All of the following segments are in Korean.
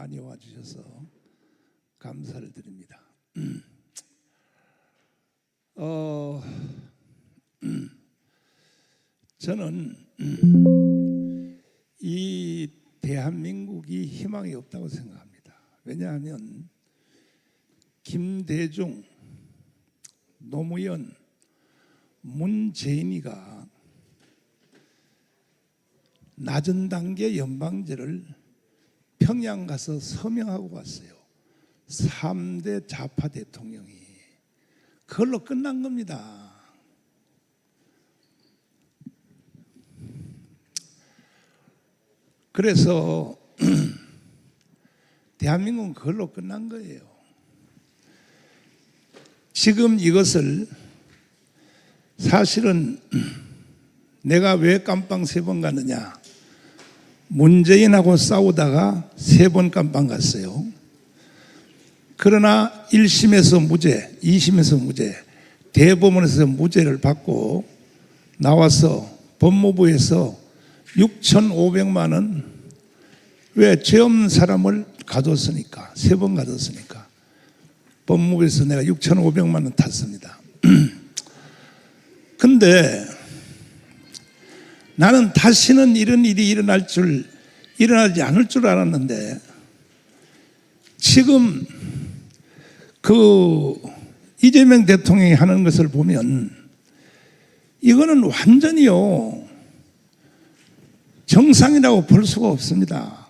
많이 와주셔서 감사를 드립니다. 저는 이 대한민국이 희망이 없다고 생각합니다. 왜냐하면 김대중, 노무현, 문재인이가 낮은 단계 연방제를 평양 가서 서명하고 왔어요. 3대 좌파 대통령이. 그걸로 끝난 겁니다. 그래서 대한민국은 그걸로 끝난 거예요. 지금 이것을 사실은 내가 왜 깜빵 3번 가느냐, 문재인하고 싸우다가 3번 깜빵 갔어요. 그러나 1심에서 무죄, 2심에서 무죄, 대법원에서 무죄를 받고 나와서 법무부에서 6,500만 원, 왜 죄 없는 사람을 가뒀으니까, 3번 가뒀으니까 법무부에서 내가 6,500만 원 탔습니다. 근데 나는 다시는 이런 일이 일어나지 않을 줄 알았는데, 지금 이재명 대통령이 하는 것을 보면 이거는 완전히요 정상이라고 볼 수가 없습니다.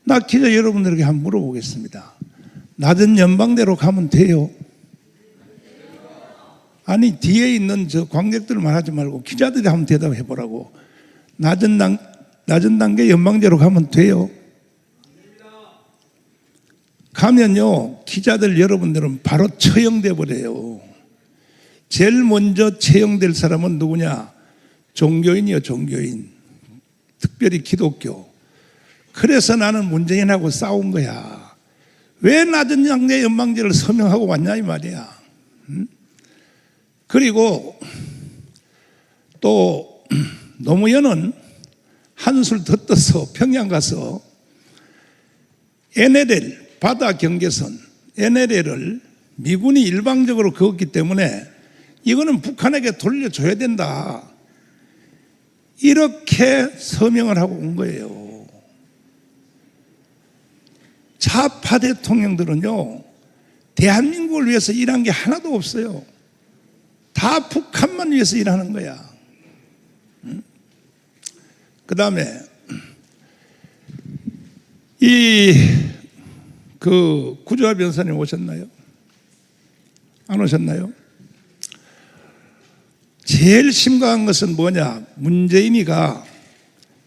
나 기자 여러분들에게 한번 물어보겠습니다. 낮은 연방대로 가면 돼요? 아니, 뒤에 있는 저 관객들 말하지 말고 기자들이 한번 대답해 보라고. 낮은 단계 연방제로 가면 돼요? 가면요, 기자들 여러분들은 바로 처형돼 버려요. 제일 먼저 처형될 사람은 누구냐? 종교인이요, 종교인. 특별히 기독교. 그래서 나는 문재인하고 싸운 거야. 왜 낮은 단계 연방제를 서명하고 왔냐 이 말이야. 그리고 또 노무현은 한술 더 떠서 평양 가서 NLL 바다 경계선 NLL을 미군이 일방적으로 그었기 때문에 이거는 북한에게 돌려줘야 된다, 이렇게 서명을 하고 온 거예요. 좌파 대통령들은요 대한민국을 위해서 일한 게 하나도 없어요. 다 북한만 위해서 일하는 거야. 그 다음에 구조화 변호사님 오셨나요? 안 오셨나요? 제일 심각한 것은 뭐냐? 문재인이가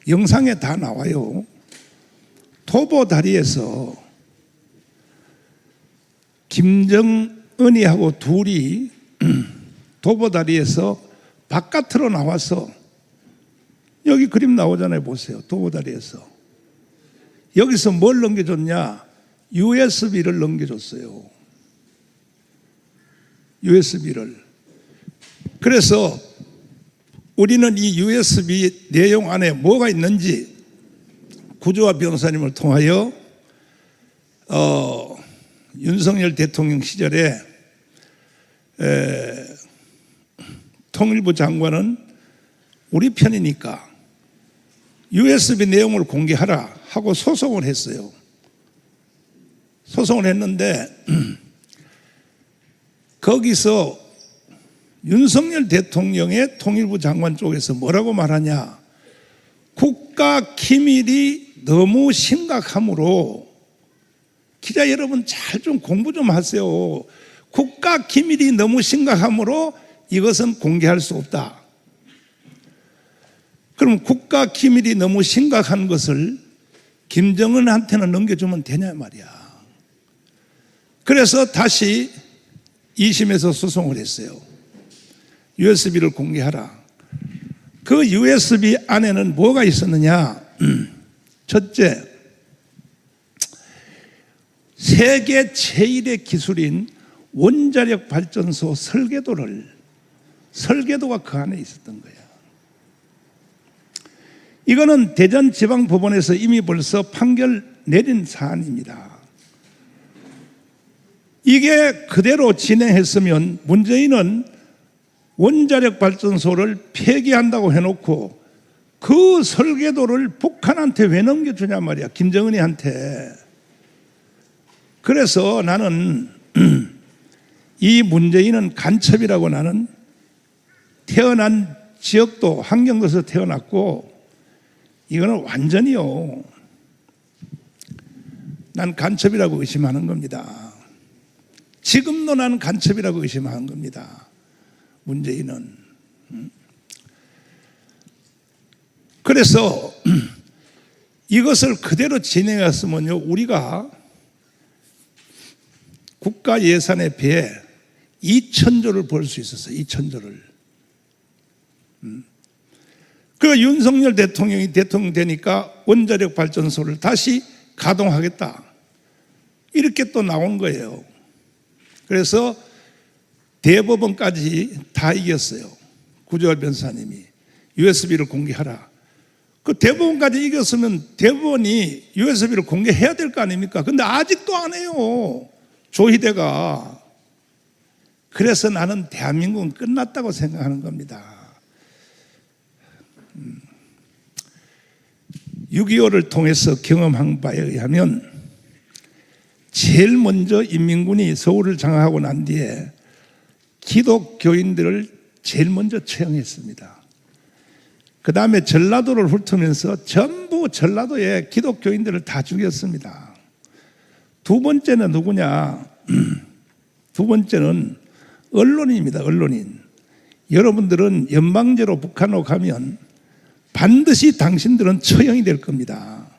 영상에 다 나와요. 도보 다리에서 김정은이하고 둘이 도보다리에서 바깥으로 나와서, 여기 그림 나오잖아요. 보세요. 도보다리에서. 여기서 뭘 넘겨줬냐? USB를 넘겨줬어요. USB를. 그래서 우리는 이 USB 내용 안에 뭐가 있는지 구조화 변호사님을 통하여 윤석열 대통령 시절에 통일부 장관은 우리 편이니까 USB 내용을 공개하라 하고 소송을 했어요. 소송을 했는데 거기서 윤석열 대통령의 통일부 장관 쪽에서 뭐라고 말하냐? 국가 기밀이 너무 심각하므로, 기자 여러분 잘 좀 공부 좀 하세요. 국가 기밀이 너무 심각하므로 이것은 공개할 수 없다. 그럼 국가 기밀이 너무 심각한 것을 김정은한테는 넘겨주면 되냐 말이야. 그래서 다시 2심에서 소송을 했어요. USB를 공개하라. 그 USB 안에는 뭐가 있었느냐? 첫째, 세계 제1의 기술인 원자력 발전소 설계도가 그 안에 있었던 거야. 이거는 대전지방법원에서 이미 벌써 판결 내린 사안입니다. 이게 그대로 진행했으면 문재인은 원자력 발전소를 폐기한다고 해놓고 그 설계도를 북한한테 왜 넘겨주냐 말이야, 김정은이한테. 그래서 나는 이 문재인은 간첩이라고, 나는 태어난 지역도 환경도에서 태어났고 이거는 완전히요, 난 간첩이라고 의심하는 겁니다. 지금도 나는 간첩이라고 의심하는 겁니다, 문재인은. 그래서 이것을 그대로 진행했으면요, 우리가 국가 예산에 비해 2,000조를 벌 수 있었어요. 2,000조를. 그 윤석열 대통령이 대통령 되니까 원자력 발전소를 다시 가동하겠다, 이렇게 또 나온 거예요. 그래서 대법원까지 다 이겼어요. 구조열 변호사님이 USB를 공개하라. 그 대법원까지 이겼으면 대법원이 USB를 공개해야 될 거 아닙니까? 근데 아직도 안 해요, 조희대가. 그래서 나는 대한민국은 끝났다고 생각하는 겁니다. 6.25를 통해서 경험한 바에 의하면 제일 먼저 인민군이 서울을 장악하고 난 뒤에 기독교인들을 제일 먼저 처형했습니다. 그 다음에 전라도를 훑으면서 전부 전라도에 기독교인들을 다 죽였습니다. 두 번째는 누구냐? 두 번째는 언론인입니다. 언론인. 여러분들은 연방제로 북한으로 가면 반드시 당신들은 처형이 될 겁니다.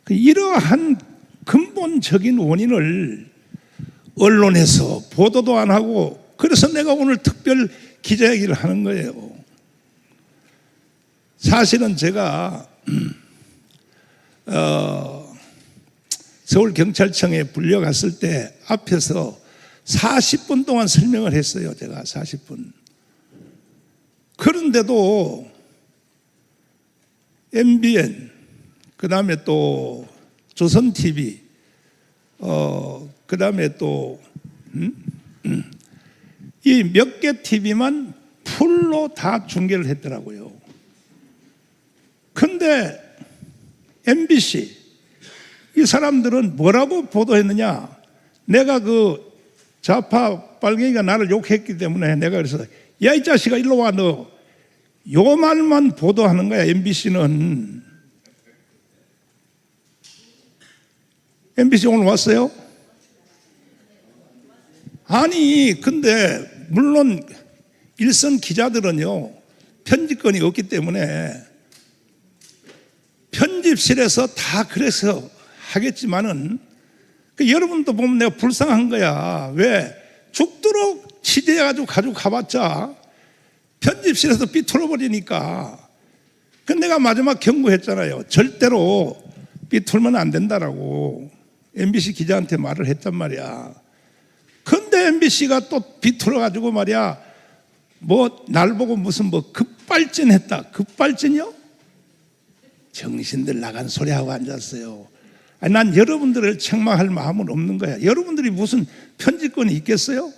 이러한 근본적인 원인을 언론에서 보도도 안 하고, 그래서 내가 오늘 특별 기자회견을 하는 거예요. 사실은 제가 서울경찰청에 불려갔을 때 앞에서 40분 동안 설명을 했어요. 제가 40분. 그런데도 MBN, 그 다음에 또 조선TV, 그 다음에 또 이 몇 개 TV만 풀로 다 중계를 했더라고요. 근데 MBC, 이 사람들은 뭐라고 보도했느냐? 내가 그 좌파 빨갱이가 나를 욕했기 때문에 내가 그래서, 야, 이 자식아, 일로 와, 너. 요 말만 보도하는 거야, MBC는. MBC 오늘 왔어요? 아니, 근데 물론 일선 기자들은요, 편집권이 없기 때문에 편집실에서 다 그래서 하겠지만은, 여러분도 보면 내가 불쌍한 거야. 왜? 죽도록 취재해가지고 가지고 가봤자 편집실에서 삐뚤어 버리니까. 근데 내가 마지막 경고했잖아요. 절대로 삐뚤면 안 된다라고 MBC 기자한테 말을 했단 말이야. 근데 MBC가 또 삐뚤어가지고 말이야, 뭐 날 보고 무슨 뭐 급발진했다. 급발진이요? 정신들 나간 소리하고 앉았어요. 아니, 난 여러분들을 책망할 마음은 없는 거야. 여러분들이 무슨 편집권이 있겠어요?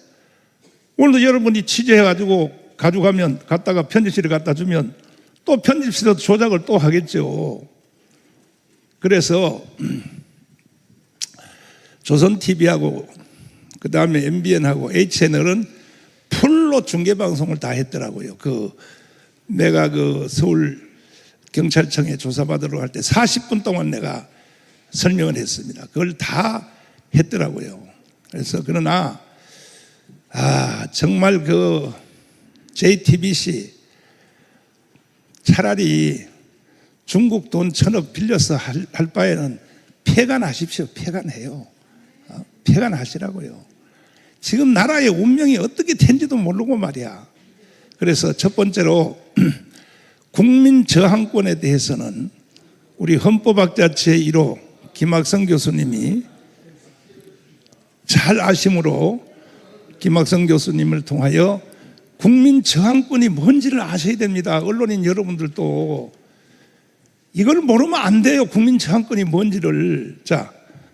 오늘도 여러분이 취재해가지고 가져가면, 갖다가 편집실에 갖다 주면 또 편집실에서 조작을 또 하겠죠. 그래서 조선TV하고 그 다음에 MBN하고 H채널은 풀로 중계방송을 다 했더라고요. 내가 서울 경찰청에 조사받으러 갈 때 40분 동안 내가 설명을 했습니다. 그걸 다 했더라고요. 그래서 그러나 정말 JTBC 차라리 중국 돈 1,000억 빌려서 할 바에는 폐간하십시오. 폐간해요. 폐간하시라고요. 지금 나라의 운명이 어떻게 된지도 모르고 말이야. 그래서 첫 번째로 국민 저항권에 대해서는 우리 헌법학자 제1호 김학성 교수님이 잘 아심으로 김학성 교수님을 통하여 국민 저항권이 뭔지를 아셔야 됩니다. 언론인 여러분들도 이걸 모르면 안 돼요. 국민 저항권이 뭔지를. 자,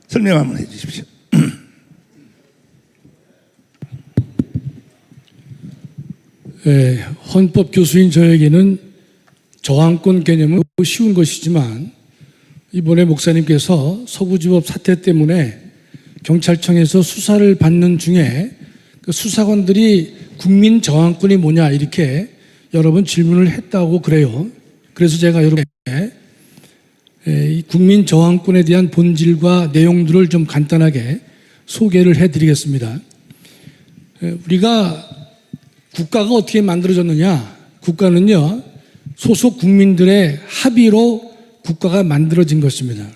설명 한번 해 주십시오. 네, 헌법 교수인 저에게는 저항권 개념은 쉬운 것이지만 이번에 목사님께서 서구지법 사태 때문에 경찰청에서 수사를 받는 중에 그 수사관들이 국민 저항권이 뭐냐 이렇게 여러 번 질문을 했다고 그래요. 그래서 제가 여러분께 이 국민 저항권에 대한 본질과 내용들을 좀 간단하게 소개를 해드리겠습니다. 우리가 국가가 어떻게 만들어졌느냐? 국가는요, 소속 국민들의 합의로 국가가 만들어진 것입니다.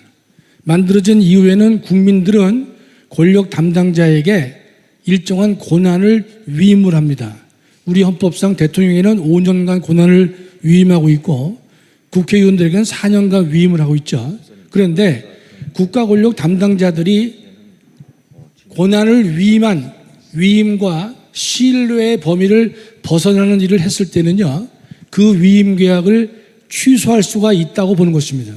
만들어진 이후에는 국민들은 권력 담당자에게 일정한 권한을 위임을 합니다. 우리 헌법상 대통령에는 5년간 권한을 위임하고 있고 국회의원들에게는 4년간 위임을 하고 있죠. 그런데 국가 권력 담당자들이 권한을 위임한 위임과 신뢰의 범위를 벗어나는 일을 했을 때는요, 그 위임 계약을 취소할 수가 있다고 보는 것입니다.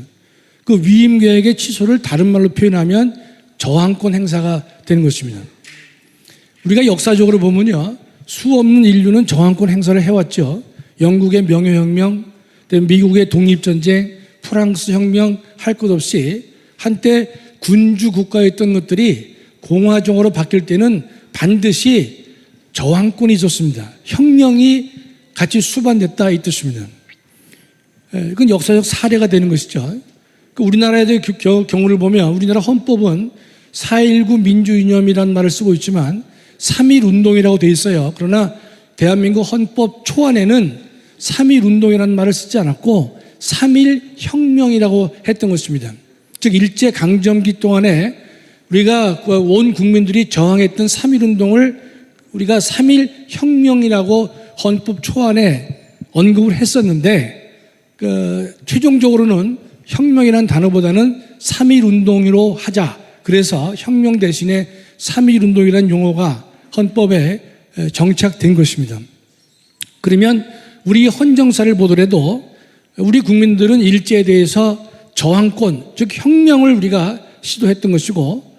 그 위임 계약의 취소를 다른 말로 표현하면 저항권 행사가 되는 것입니다. 우리가 역사적으로 보면요, 수없는 인류는 저항권 행사를 해왔죠. 영국의 명예혁명, 미국의 독립전쟁, 프랑스 혁명 할 것 없이 한때 군주 국가였던 것들이 공화정으로 바뀔 때는 반드시 저항권이 있었습니다. 혁명이 같이 수반됐다 이 뜻입니다. 이건 역사적 사례가 되는 것이죠. 우리나라의 경우를 보면 우리나라 헌법은 4.19 민주이념이라는 말을 쓰고 있지만 3.1운동이라고 되어 있어요. 그러나 대한민국 헌법 초안에는 3.1운동이라는 말을 쓰지 않았고 3.1혁명이라고 했던 것입니다. 즉 일제강점기 동안에 우리가 온 국민들이 저항했던 3.1운동을 우리가 3.1혁명이라고 헌법 초안에 언급을 했었는데 최종적으로는 혁명이라는 단어보다는 3.1운동으로 하자. 그래서 혁명 대신에 3.1운동이라는 용어가 헌법에 정착된 것입니다. 그러면 우리 헌정사를 보더라도 우리 국민들은 일제에 대해서 저항권, 즉 혁명을 우리가 시도했던 것이고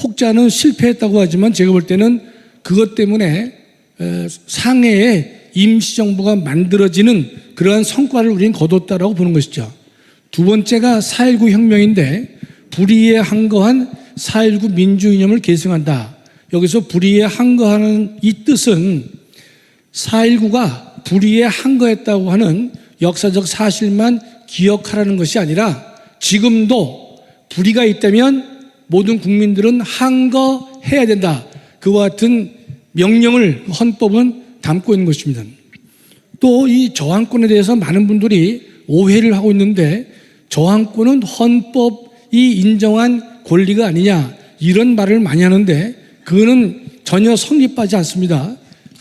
혹자는 실패했다고 하지만 제가 볼 때는 그것 때문에 상해에 임시정부가 만들어지는 그러한 성과를 우리는 거뒀다라고 보는 것이죠. 두 번째가 4.19 혁명인데 불의에 항거한 4.19 민주이념을 계승한다. 여기서 불의에 항거하는 이 뜻은 4.19가 불의에 항거했다고 하는 역사적 사실만 기억하라는 것이 아니라 지금도 불의가 있다면 모든 국민들은 항거해야 된다. 그와 같은 명령을 헌법은 담고 있는 것입니다. 또 이 저항권에 대해서 많은 분들이 오해를 하고 있는데 저항권은 헌법이 인정한 권리가 아니냐 이런 말을 많이 하는데 그거는 전혀 성립하지 않습니다.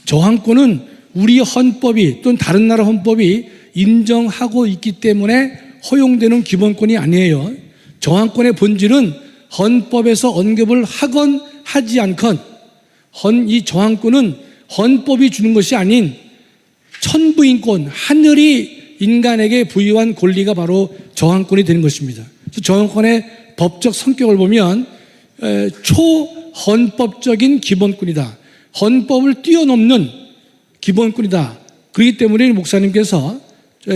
저항권은 우리 헌법이 또는 다른 나라 헌법이 인정하고 있기 때문에 허용되는 기본권이 아니에요. 저항권의 본질은 헌법에서 언급을 하건 하지 않건 이 저항권은 헌법이 주는 것이 아닌 천부인권, 하늘이 인간에게 부여한 권리가 바로 저항권이 되는 것입니다. 저항권의 법적 성격을 보면 초헌법적인 기본권이다. 헌법을 뛰어넘는 기본권이다. 그렇기 때문에 목사님께서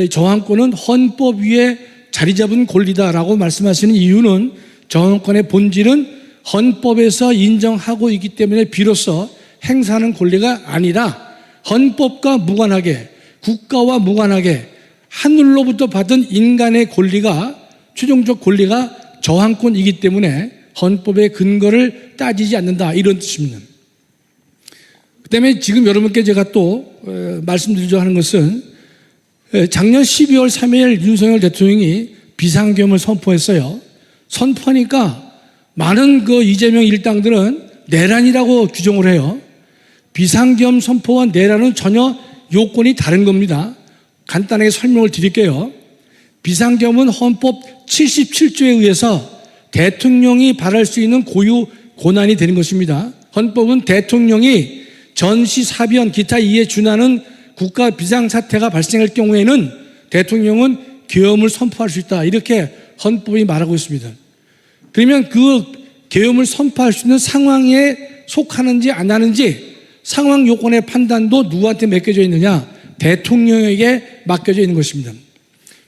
저항권은 헌법 위에 자리 잡은 권리다라고 말씀하시는 이유는 저항권의 본질은 헌법에서 인정하고 있기 때문에 비로소 행사하는 권리가 아니라 헌법과 무관하게 국가와 무관하게 하늘로부터 받은 인간의 권리가 최종적 권리가 저항권이기 때문에 헌법의 근거를 따지지 않는다 이런 뜻입니다. 그다음에 지금 여러분께 제가 또 말씀드리려고 하는 것은 작년 12월 3일 윤석열 대통령이 비상계엄을 선포했어요. 선포하니까 많은 이재명 일당들은 내란이라고 규정을 해요. 비상계엄 선포와 내란은 전혀 요건이 다른 겁니다. 간단하게 설명을 드릴게요. 비상계엄은 헌법 77조에 의해서 대통령이 발할 수 있는 고유 권한이 되는 것입니다. 헌법은 대통령이 전시, 사변, 기타 이에 준하는 국가 비상사태가 발생할 경우에는 대통령은 계엄을 선포할 수 있다. 이렇게 헌법이 말하고 있습니다. 그러면 그 계엄을 선포할 수 있는 상황에 속하는지 안 하는지 상황 요건의 판단도 누구한테 맡겨져 있느냐? 대통령에게 맡겨져 있는 것입니다.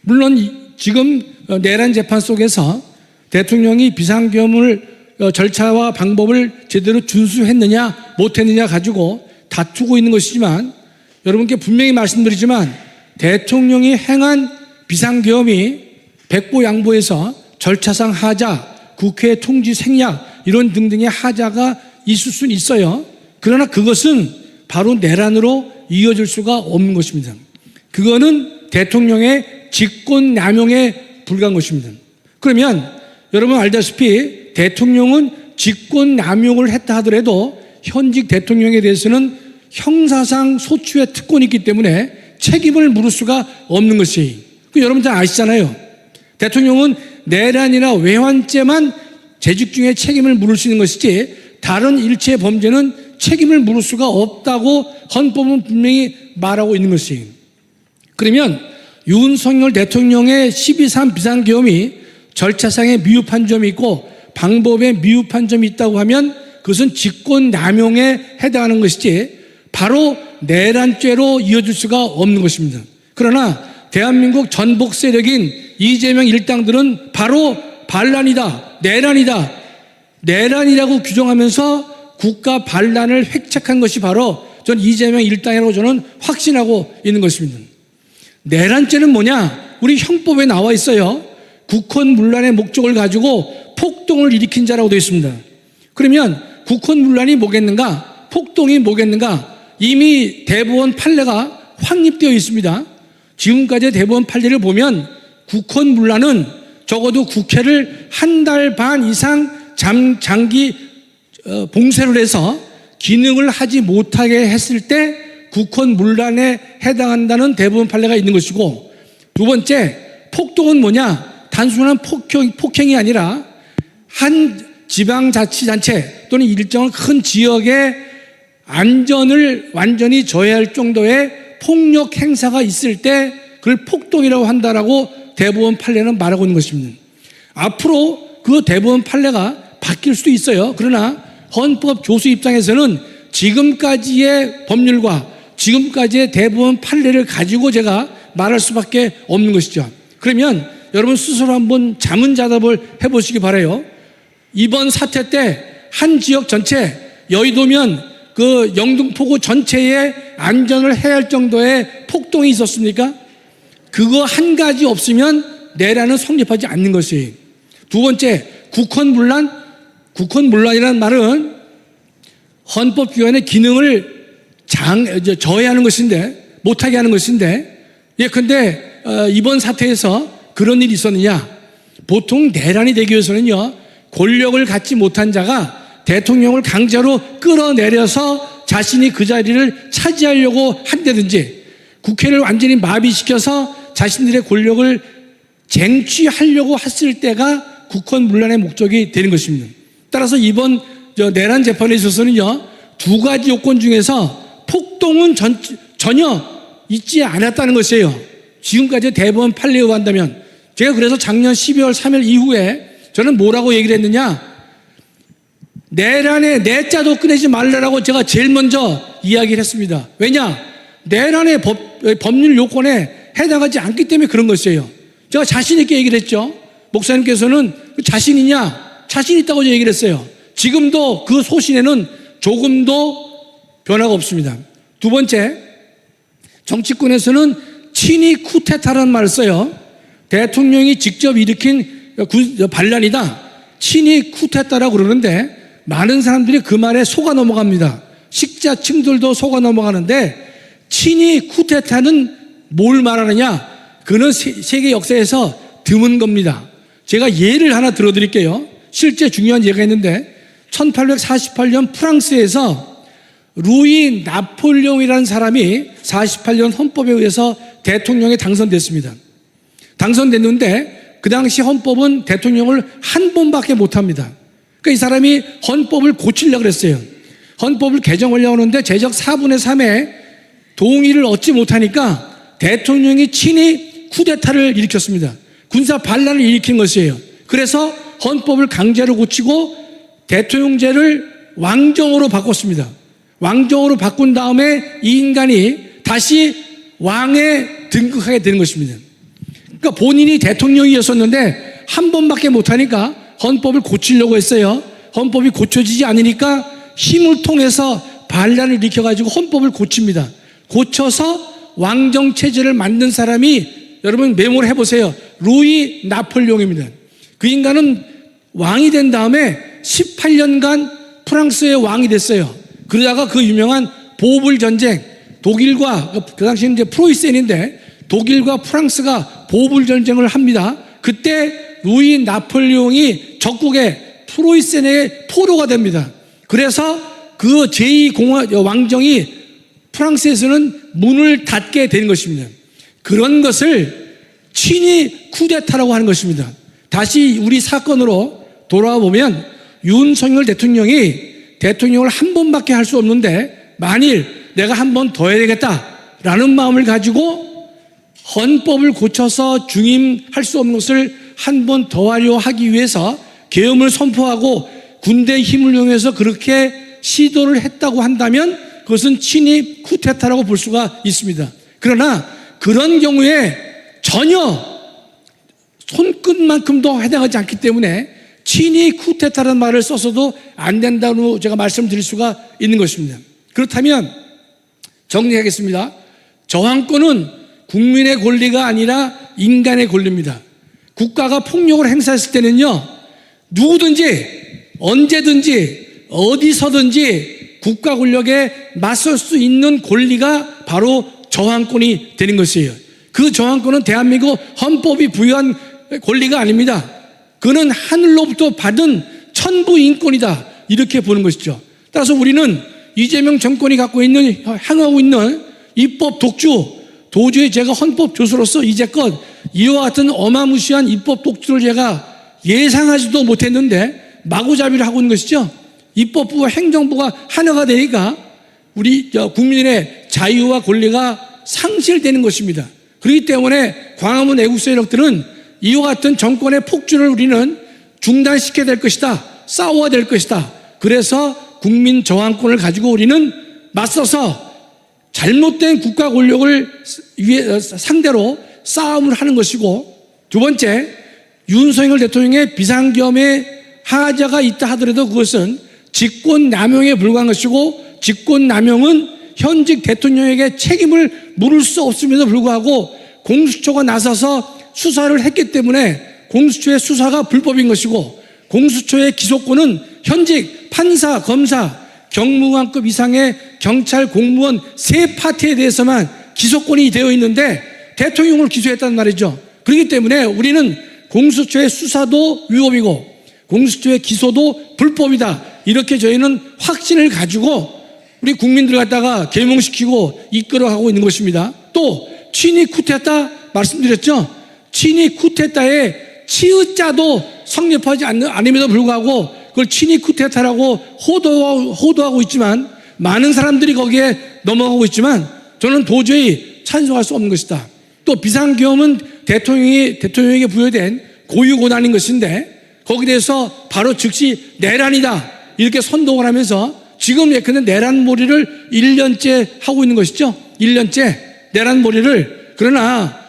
물론 지금 내란 재판 속에서 대통령이 비상계엄을 절차와 방법을 제대로 준수했느냐 못했느냐 가지고 다투고 있는 것이지만 여러분께 분명히 말씀드리지만 대통령이 행한 비상계엄이 백보양보에서 절차상 하자, 국회 통지 생략 이런 등등의 하자가 있을 수는 있어요. 그러나 그것은 바로 내란으로 이어질 수가 없는 것입니다. 그거는 대통령의 직권남용에 불과한 것입니다. 그러면 여러분 알다시피 대통령은 직권남용을 했다 하더라도 현직 대통령에 대해서는 형사상 소추의 특권이 있기 때문에 책임을 물을 수가 없는 것이 여러분 잘 아시잖아요. 대통령은 내란이나 외환죄만 재직 중에 책임을 물을 수 있는 것이지 다른 일체 범죄는 책임을 물을 수가 없다고 헌법은 분명히 말하고 있는 것이. 그러면 윤석열 대통령의 12.3 비상계엄이 절차상에 미흡한 점이 있고 방법에 미흡한 점이 있다고 하면 그것은 직권남용에 해당하는 것이지 바로 내란죄로 이어질 수가 없는 것입니다. 그러나 대한민국 전복 세력인 이재명 일당들은 바로 반란이다, 내란이다, 내란이라고 규정하면서 국가 반란을 획책한 것이 바로 전 이재명 일당이라고 저는 확신하고 있는 것입니다. 내란죄는 뭐냐? 우리 형법에 나와 있어요. 국헌문란의 목적을 가지고 폭동을 일으킨 자라고 되어 있습니다. 그러면 국헌문란이 뭐겠는가? 폭동이 뭐겠는가? 이미 대법원 판례가 확립되어 있습니다. 지금까지의 대법원 판례를 보면 국헌문란은 적어도 국회를 한 달 반 이상 장기 봉쇄를 해서 기능을 하지 못하게 했을 때 국헌문란에 해당한다는 대법원 판례가 있는 것이고, 두 번째 폭동은 뭐냐? 단순한 폭행이 아니라 한 지방자치단체 또는 일정한 큰 지역의 안전을 완전히 저해할 정도의 폭력 행사가 있을 때 그걸 폭동이라고 한다라고 대법원 판례는 말하고 있는 것입니다. 앞으로 그 대법원 판례가 바뀔 수도 있어요. 그러나 헌법 교수 입장에서는 지금까지의 법률과 지금까지의 대법원 판례를 가지고 제가 말할 수밖에 없는 것이죠. 그러면 여러분 스스로 한번 자문자답을 해보시기 바라요. 이번 사태 때 한 지역 전체, 여의도면 그 영등포구 전체의 안전을 해할 정도의 폭동이 있었습니까? 그거 한 가지 없으면 내란은 성립하지 않는 것이. 두 번째, 국헌문란이라는 말은 헌법기관의 기능을 저해하는 것인데, 못하게 하는 것인데, 예컨대 이번 사태에서 그런 일이 있었느냐? 보통 내란이 되기 위해서는요, 권력을 갖지 못한 자가 대통령을 강제로 끌어내려서 자신이 그 자리를 차지하려고 한다든지, 국회를 완전히 마비시켜서 자신들의 권력을 쟁취하려고 했을 때가 국헌문란의 목적이 되는 것입니다. 따라서 이번 내란 재판에 있어서는요, 두 가지 요건 중에서 폭동은 전혀 있지 않았다는 것이에요. 지금까지 대법원 판례에 의한다면. 제가 그래서 작년 12월 3일 이후에 저는 뭐라고 얘기를 했느냐? 내란에 내자도 꺼내지 말라라고 제가 제일 먼저 이야기를 했습니다. 왜냐? 내란의 법률 요건에 해당하지 않기 때문에 그런 것이에요. 제가 자신 있게 얘기를 했죠. 목사님께서는 자신이냐? 자신 있다고 얘기를 했어요. 지금도 그 소신에는 조금도 변화가 없습니다. 두 번째, 정치권에서는 친위 쿠데타라는 말을 써요. 대통령이 직접 일으킨 반란이다, 친위 쿠데타라고 그러는데 많은 사람들이 그 말에 속아 넘어갑니다. 식자층들도 속아 넘어가는데, 친위 쿠데타는 뭘 말하느냐? 그는 세계 역사에서 드문 겁니다. 제가 예를 하나 들어드릴게요. 실제 중요한 예가 있는데 1848년 프랑스에서 루이 나폴레옹이라는 사람이 48년 헌법에 의해서 대통령에 당선됐습니다. 당선됐는데 그 당시 헌법은 대통령을 한 번밖에 못합니다. 그러니까 이 사람이 헌법을 고치려고 그랬어요. 헌법을 개정하려고 하는데 제적 4분의 3의 동의를 얻지 못하니까 대통령이 친히 쿠데타를 일으켰습니다. 군사 반란을 일으킨 것이에요. 그래서 헌법을 강제로 고치고 대통령제를 왕정으로 바꿨습니다. 왕정으로 바꾼 다음에 이 인간이 다시 왕에 등극하게 되는 것입니다. 그러니까 본인이 대통령이었었는데 한 번밖에 못하니까 헌법을 고치려고 했어요. 헌법이 고쳐지지 않으니까 힘을 통해서 반란을 일으켜가지고 헌법을 고칩니다. 고쳐서 왕정체제를 만든 사람이 여러분 메모를 해보세요. 루이 나폴레옹입니다. 그 인간은 왕이 된 다음에 18년간 프랑스의 왕이 됐어요. 그러다가 그 유명한 보불 전쟁, 독일과 그 당시에는 이제 프로이센인데 독일과 프랑스가 보불 전쟁을 합니다. 그때 루이 나폴레옹이 적국의 프로이센의 포로가 됩니다. 그래서 그 제2 왕정이 프랑스에서는 문을 닫게 되는 것입니다. 그런 것을 친위 쿠데타라고 하는 것입니다. 다시 우리 사건으로 돌아와 보면 윤석열 대통령이 대통령을 한 번밖에 할 수 없는데 만일 내가 한 번 더 해야 되겠다라는 마음을 가지고 헌법을 고쳐서 중임할 수 없는 것을 한 번 더 하려 하기 위해서 계엄을 선포하고 군대의 힘을 이용해서 그렇게 시도를 했다고 한다면 그것은 친위 쿠데타라고 볼 수가 있습니다. 그러나 그런 경우에 전혀 손끝만큼도 해당하지 않기 때문에 친위 쿠데타라는 말을 써서도 안 된다고 제가 말씀드릴 수가 있는 것입니다. 그렇다면 정리하겠습니다. 저항권은 국민의 권리가 아니라 인간의 권리입니다. 국가가 폭력을 행사했을 때는요, 누구든지 언제든지 어디서든지 국가 권력에 맞설 수 있는 권리가 바로 저항권이 되는 것이에요. 그 저항권은 대한민국 헌법이 부여한 권리가 아닙니다. 그는 하늘로부터 받은 천부 인권이다, 이렇게 보는 것이죠. 따라서 우리는 이재명 정권이 갖고 있는, 향하고 있는 입법 독주, 도저히 제가 헌법 교수로서 이제껏 이와 같은 어마무시한 입법 독주를 제가 예상하지도 못했는데 마구잡이를 하고 있는 것이죠. 입법부와 행정부가 하나가 되니까 우리 국민의 자유와 권리가 상실되는 것입니다. 그렇기 때문에 광화문 애국 세력들은 이와 같은 정권의 폭주를 우리는 중단시켜야 될 것이다, 싸워야 될 것이다. 그래서 국민 저항권을 가지고 우리는 맞서서 잘못된 국가 권력을 상대로 싸움을 하는 것이고, 두 번째, 윤석열 대통령의 비상계엄에 하자가 있다 하더라도 그것은 직권남용에 불과한 것이고, 직권남용은 현직 대통령에게 책임을 물을 수 없음에도 불구하고 공수처가 나서서 수사를 했기 때문에 공수처의 수사가 불법인 것이고, 공수처의 기소권은 현직 판사, 검사, 경무관급 이상의 경찰, 공무원 세 파트에 대해서만 기소권이 되어 있는데 대통령을 기소했단 말이죠. 그렇기 때문에 우리는 공수처의 수사도 위법이고 공수처의 기소도 불법이다, 이렇게 저희는 확신을 가지고 우리 국민들 갖다가 계몽시키고 이끌어가고 있는 것입니다. 또 친위 쿠데타 말씀드렸죠. 친위 쿠데타의 치의자도 성립하지 않음에도 불구하고 그걸 친위 쿠데타라고 호도하고 있지만, 많은 사람들이 거기에 넘어가고 있지만 저는 도저히 찬성할 수 없는 것이다. 또 비상계엄은 대통령에게 부여된 고유고난인 것인데 거기에 대해서 바로 즉시 내란이다, 이렇게 선동을 하면서 지금 예컨대 내란몰이를 1년째 하고 있는 것이죠. 1년째 내란몰이를. 그러나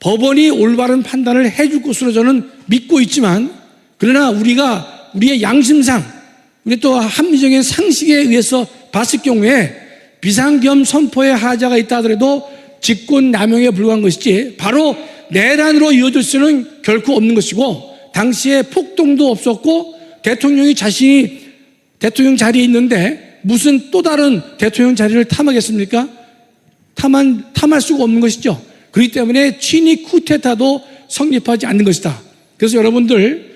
법원이 올바른 판단을 해줄 것으로 저는 믿고 있지만, 그러나 우리의 양심상, 우리 또 합리적인 상식에 의해서 봤을 경우에 비상계엄 선포에 하자가 있다 하더라도 직권남용에 불과한 것이지 바로 내란으로 이어질 수는 결코 없는 것이고, 당시에 폭동도 없었고 대통령이 자신이 대통령 자리에 있는데 무슨 또 다른 대통령 자리를 탐하겠습니까? 탐할 수가 없는 것이죠. 그렇기 때문에 친위 쿠데타도 성립하지 않는 것이다. 그래서 여러분들,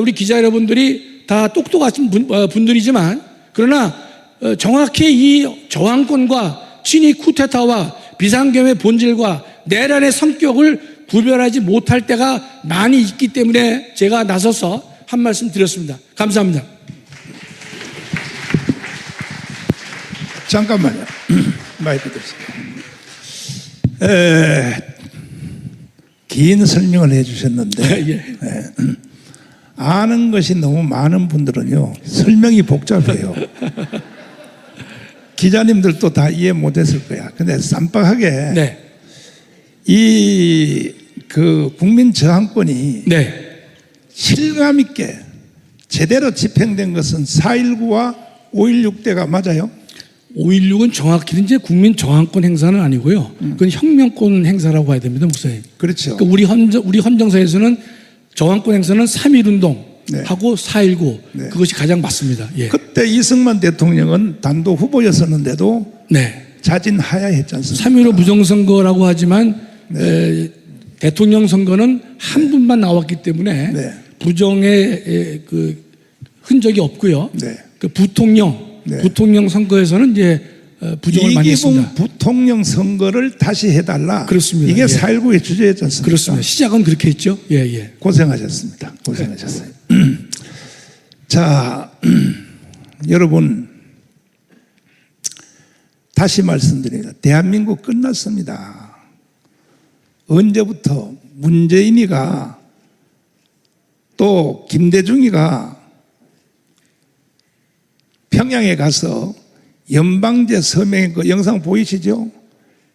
우리 기자 여러분들이 다 똑똑하신 분들이지만, 그러나 정확히 이 저항권과 친위 쿠데타와 비상계엄의 본질과 내란의 성격을 구별하지 못할 때가 많이 있기 때문에 제가 나서서 한 말씀 드렸습니다. 감사합니다. 잠깐만요. 마이크 드세요. 긴 설명을 해주셨는데 예. 아는 것이 너무 많은 분들은요 설명이 복잡해요. 기자님들도 다 이해 못했을 거야. 근데 쌈박하게 네. 이 그 국민 저항권이 네. 실감 있게 제대로 집행된 것은 4.19와 5.16때가 맞아요? 5.16은 정확히는 이제 국민 저항권 행사는 아니고요. 그건 혁명권 행사라고 해야 됩니다, 목사님. 그렇죠. 그러니까 우리 헌정사에서는 저항권 행사는 3.1운동 네. 하고 4.19 네. 그것이 가장 맞습니다. 예. 그때 이승만 대통령은 단독 후보였었는데도 네. 자진하야했지 않습니까? 3.15 부정선거라고 하지만 대통령 선거는 한 분만 나왔기 때문에 네. 부정의 그 흔적이 없고요. 네. 그 부통령 네. 선거에서는 이제 부정을 많이 했습니다. 이기붕 부통령 선거를 다시 해달라. 그렇습니다. 이게 예. 4.19의 주제였지 않습니까? 그렇습니다. 시작은 그렇게 했죠. 예, 예. 고생하셨습니다. 고생하셨어요. 자, 여러분 다시 말씀드립니다. 대한민국 끝났습니다. 언제부터 문재인이가 또 김대중이가 평양에 가서 연방제 서명의 그 영상 보이시죠?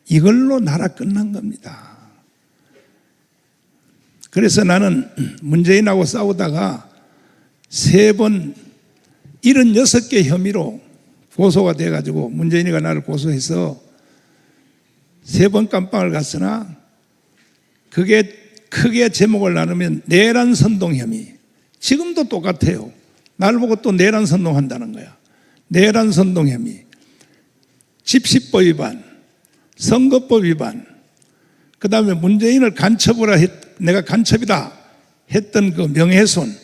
이걸로 나라 끝난 겁니다. 그래서 나는 문재인하고 싸우다가 3번 76개 혐의로 고소가 돼가지고 문재인이가 나를 고소해서 3번 깜빵을 갔으나 그게 크게 제목을 나누면 내란 선동 혐의. 지금도 똑같아요. 나를 보고 또 내란 선동한다는 거야. 내란 선동 혐의, 집시법 위반, 선거법 위반, 그 다음에 문재인을 내가 간첩이다 했던 그 명예훼손,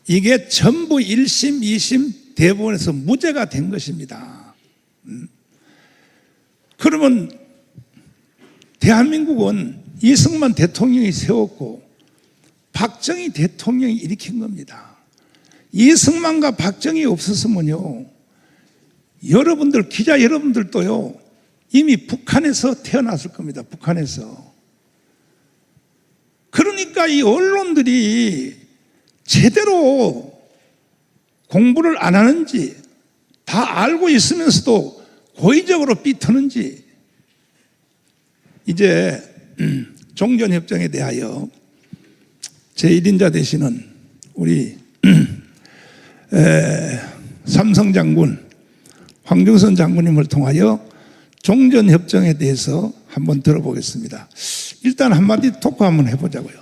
이게 전부 1심, 2심 대법원에서 무죄가 된 것입니다. 그러면 대한민국은 이승만 대통령이 세웠고 박정희 대통령이 일으킨 겁니다. 이승만과 박정희 없었으면요, 여러분들, 기자 여러분들도요, 이미 북한에서 태어났을 겁니다. 북한에서. 그러니까 이 언론들이 제대로 공부를 안 하는지, 다 알고 있으면서도 고의적으로 삐트는지, 이제 종전협정에 대하여 제1인자 되시는 우리 삼성 장군 황경선 장군님을 통하여 종전협정에 대해서 한번 들어보겠습니다. 일단 한마디 토크 한번 해보자고요.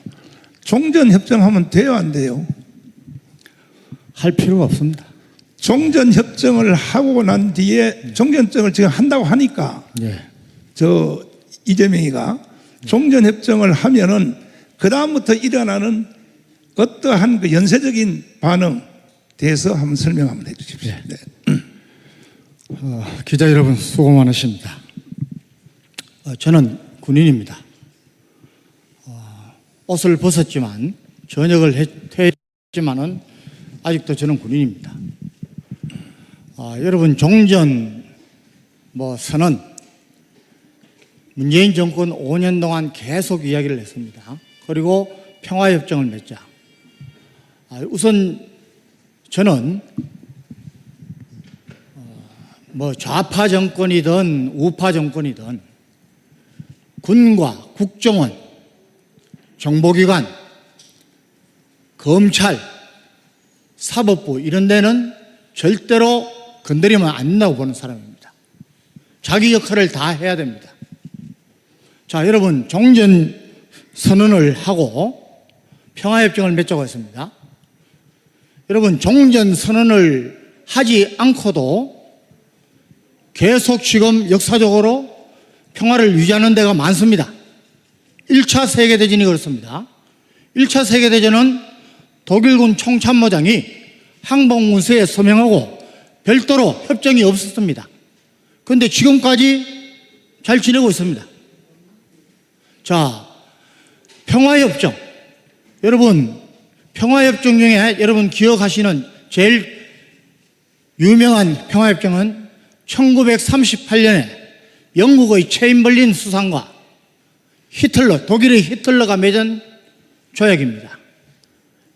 종전협정 하면 돼요, 안 돼요? 할 필요가 없습니다. 종전협정을 하고 난 뒤에 종전협정을 지금 한다고 하니까 예. 저 이재명이가 종전협정을 하면은 그 다음부터 일어나는 어떠한 그 연쇄적인 반응 대해서 한번 설명 한번 해주십시오. 예. 네. 기자 여러분 수고 많으십니다. 저는 군인입니다. 옷을 벗었지만 전역을 퇴했지만은 아직도 저는 군인입니다. 여러분 종전 선언 문재인 정권 5년 동안 계속 이야기를 했습니다. 그리고 평화협정을 맺자. 우선 저는 좌파 정권이든 우파 정권이든 군과 국정원, 정보기관, 검찰, 사법부 이런 데는 절대로 건드리면 안 된다고 보는 사람입니다. 자기 역할을 다 해야 됩니다. 자, 여러분 종전 선언을 하고 평화협정을 맺자고 했습니다. 여러분 종전 선언을 하지 않고도 계속 지금 역사적으로 평화를 유지하는 데가 많습니다. 1차 세계대전이 그렇습니다. 1차 세계대전은 독일군 총참모장이 항복문서에 서명하고 별도로 협정이 없었습니다. 그런데 지금까지 잘 지내고 있습니다. 자, 평화협정. 여러분, 평화협정 중에 여러분 기억하시는 제일 유명한 평화협정은 1938년에 영국의 체인벌린 수상과 독일의 히틀러가 맺은 조약입니다.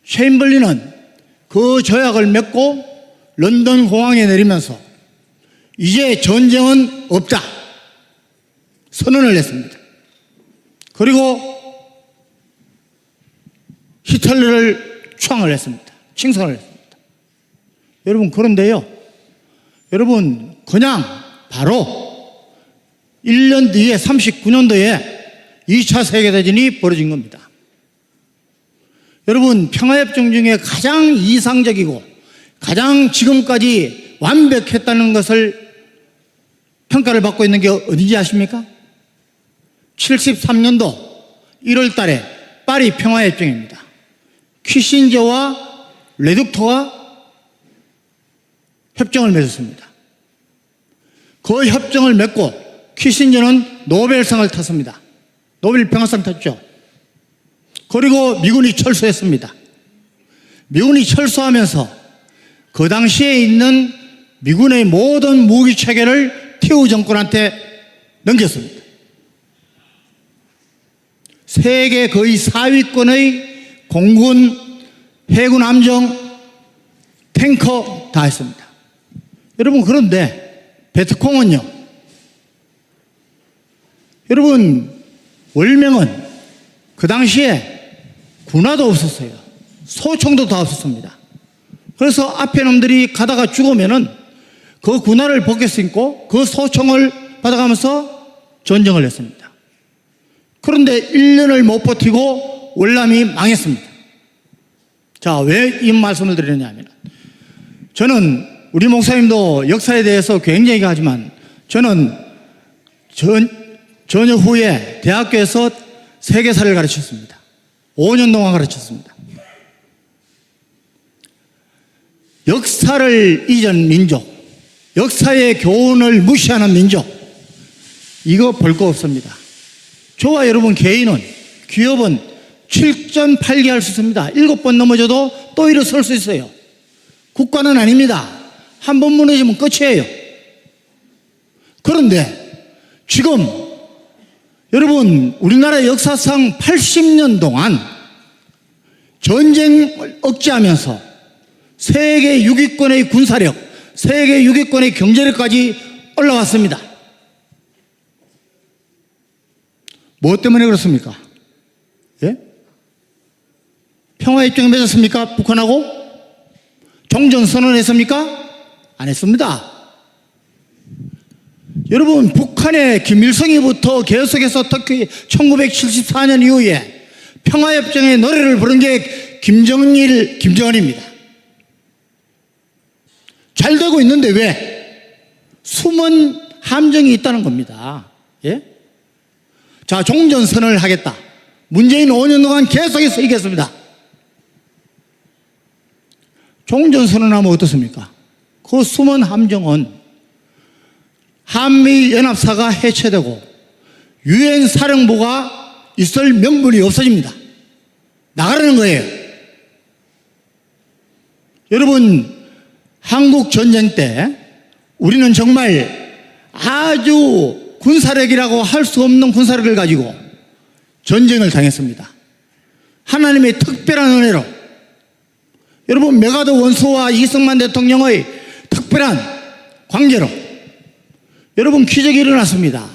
셰인벌리는 그 조약을 맺고 런던 공항에 내리면서 이제 전쟁은 없다 선언을 했습니다. 그리고 히틀러를 추앙을 했습니다. 칭송을 했습니다. 여러분, 그런데요, 여러분, 그냥 바로 1년 뒤에 39년도에 2차 세계대전이 벌어진 겁니다. 여러분, 평화협정 중에 가장 이상적이고 가장 지금까지 완벽했다는 것을 평가를 받고 있는 게 어딘지 아십니까? 73년도 1월 달에 파리 평화협정입니다. 키신저와 레둑토가 협정을 맺었습니다. 그 협정을 맺고 키신저는 노벨상을 탔습니다. 노벨 평화상 탔죠. 그리고 미군이 철수했습니다. 미군이 철수하면서 그 당시에 있는 미군의 모든 무기 체계를 티우 정권한테 넘겼습니다. 세계 거의 4위권의 공군, 해군 함정, 탱커 다 했습니다. 여러분, 그런데 베트콩은요, 여러분, 월명은 그 당시에 군화도 없었어요. 소총도 다 없었습니다. 그래서 앞에 놈들이 가다가 죽으면은 그 군화를 벗겨 신고 그 소총을 받아가면서 전쟁을 했습니다. 그런데 1년을 못 버티고 월남이 망했습니다. 자, 왜 이 말씀을 드리느냐면, 저는 우리 목사님도 역사에 대해서 굉장히 하지만 저는 전혀 후에 대학교에서 세계사를 가르쳤습니다. 5년 동안 가르쳤습니다. 역사를 잊은 민족, 역사의 교훈을 무시하는 민족, 이거 볼 거 없습니다. 저와 여러분 개인은, 기업은 7전 8기 할 수 있습니다. 7번 넘어져도 또 일어설 수 있어요. 국가는 아닙니다. 한 번 무너지면 끝이에요. 그런데 지금 여러분, 우리나라 역사상 80년 동안 전쟁을 억제하면서 세계 6위권의 군사력, 세계 6위권의 경제력까지 올라왔습니다. 뭐 때문에 그렇습니까? 예? 평화협정 맺었습니까? 북한하고? 종전선언했습니까? 안 했습니다. 여러분, 북한의 김일성이부터 계속해서 특히 1974년 이후에 평화협정의 노래를 부른 게 김정은입니다. 잘 되고 있는데 왜? 숨은 함정이 있다는 겁니다. 예? 자, 종전선언을 하겠다. 문재인 5년 동안 계속해서 이겼습니다. 종전선언하면 어떻습니까? 그 숨은 함정은 한미연합사가 해체되고 유엔 사령부가 있을 명분이 없어집니다. 나가라는 거예요. 여러분, 한국 전쟁 때 우리는 정말 아주 군사력이라고 할 수 없는 군사력을 가지고 전쟁을 당했습니다. 하나님의 특별한 은혜로, 여러분, 메가더 원수와 이승만 대통령의 특별한 관계로 여러분, 기적이 일어났습니다.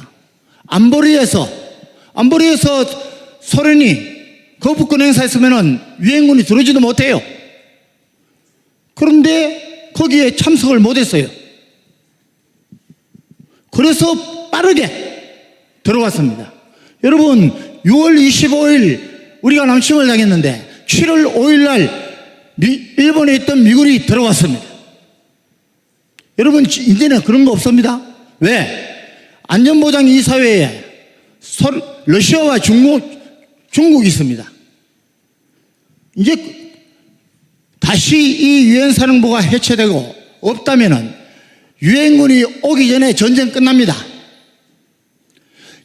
안보리에서 소련이 거부권 행사했으면 유엔군이 들어오지도 못해요. 그런데 거기에 참석을 못했어요. 그래서 빠르게 들어왔습니다. 여러분, 6월 25일 우리가 남침을 당했는데 7월 5일 날 일본에 있던 미군이 들어왔습니다. 여러분, 이제는 그런 거 없습니다. 왜? 안전보장 이사회에 러시아와 중국이 있습니다. 이제 다시 이 유엔 사령부가 해체되고 없다면은 유엔군이 오기 전에 전쟁 끝납니다.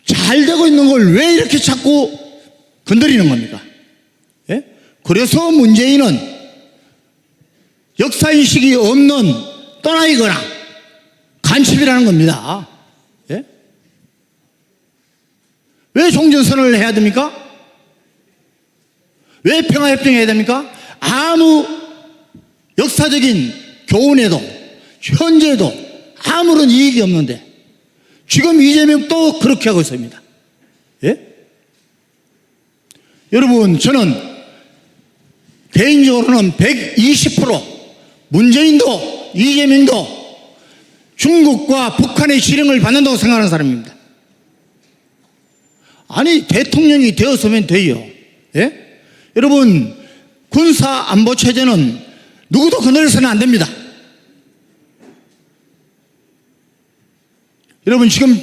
잘 되고 있는 걸 왜 이렇게 자꾸 건드리는 겁니까? 예? 그래서 문재인은 역사인식이 없는 떠나이거나 간첩이라는 겁니다. 예? 왜 종전선언을 해야 됩니까? 왜 평화협정해야 됩니까? 아무 역사적인 교훈에도 현재에도 아무런 이익이 없는데 지금 이재명 또 그렇게 하고 있습니다. 예? 여러분, 저는 개인적으로는 120% 문재인도 이재명도 중국과 북한의 지령을 받는다고 생각하는 사람입니다. 아니, 대통령이 되었으면 돼요. 예? 여러분, 군사안보체제는 누구도 건드려서는 안 됩니다. 여러분, 지금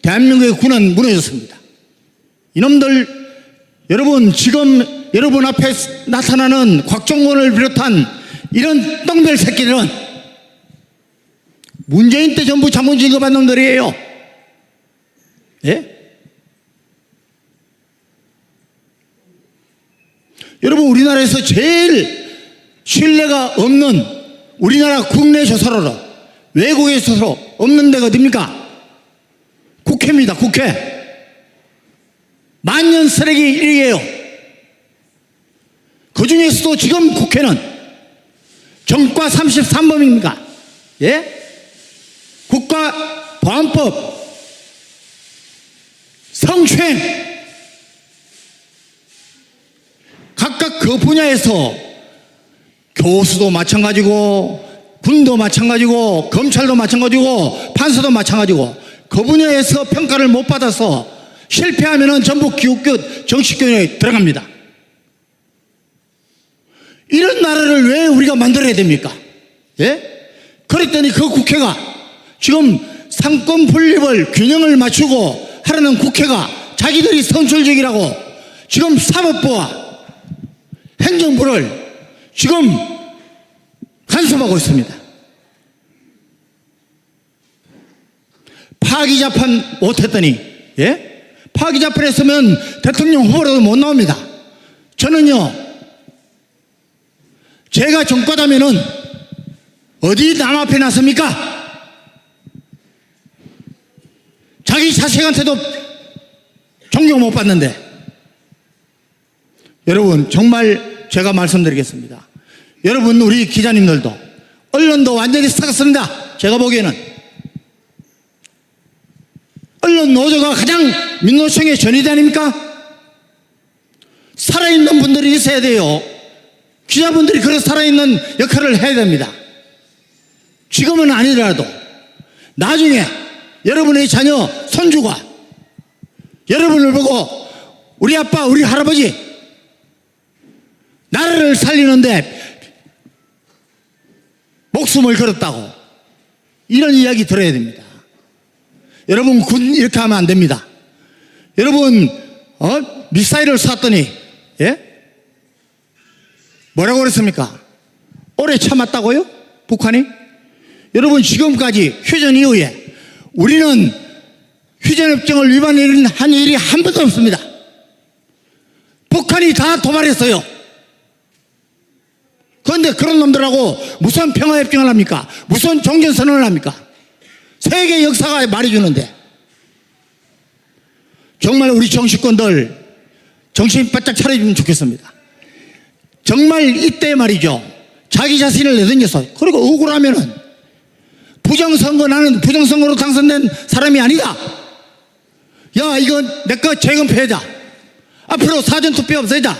대한민국의 군은 무너졌습니다. 이놈들, 여러분, 지금 여러분 앞에 나타나는 곽종원을 비롯한 이런 똥별 새끼들은 문재인 때 전부 자문 진급한 놈들이에요. 예? 여러분, 우리나라에서 제일 신뢰가 없는 우리나라 국내 조사로는 외국에서 없는 데가 어딥니까? 국회입니다. 국회. 만년 쓰레기 1위예요. 그 중에서도 지금 국회는 정과 33범입니까? 예? 국가보안법 성추행 각각 그 분야에서 교수도 마찬가지고 군도 마찬가지고 검찰도 마찬가지고 판사도 마찬가지고 그 분야에서 평가를 못 받아서 실패하면은 전부 기웃기웃 정치권에 들어갑니다. 이런 나라를 왜 우리가 만들어야 됩니까? 예? 그랬더니 그 국회가 지금 상권 분립을 균형을 맞추고 하려는 국회가 자기들이 선출직이라고 지금 사법부와 행정부를 지금 간섭하고 있습니다. 파기자판 못했더니, 예? 파기자판 했으면 대통령 후보로도 못 나옵니다. 저는요, 제가 정과다면은 어디 남 앞에 나섭니까? 자기 자식한테도 존경 못 받는데. 여러분, 정말 제가 말씀드리겠습니다. 여러분, 우리 기자님들도 언론도 완전히 썩었습니다. 제가 보기에는 언론 노조가 가장 민노총의 전이대 아닙니까? 살아있는 분들이 있어야 돼요. 기자분들이 그런 살아있는 역할을 해야 됩니다. 지금은 아니더라도 나중에 여러분의 자녀, 손주가 여러분을 보고 우리 아빠, 우리 할아버지 나라를 살리는데 목숨을 걸었다고 이런 이야기 들어야 됩니다. 여러분, 군 이렇게 하면 안 됩니다. 여러분, 미사일을 쐈더니, 예? 뭐라고 그랬습니까? 오래 참았다고요? 북한이? 여러분, 지금까지 휴전 이후에 우리는 휴전협정을 위반한 일이 한 번도 없습니다. 북한이 다 도발했어요. 그런데 그런 놈들하고 무슨 평화협정을 합니까? 무슨 종전선언을 합니까? 세계 역사가 말해주는데. 정말 우리 정치권들 정신 바짝 차려주면 좋겠습니다. 정말 이때 말이죠, 자기 자신을 내던져서, 그리고 억울하면은 부정선거, 나는 부정선거로 당선된 사람이 아니다, 야 이거 내거 재검표하자, 앞으로 사전투표 없애자,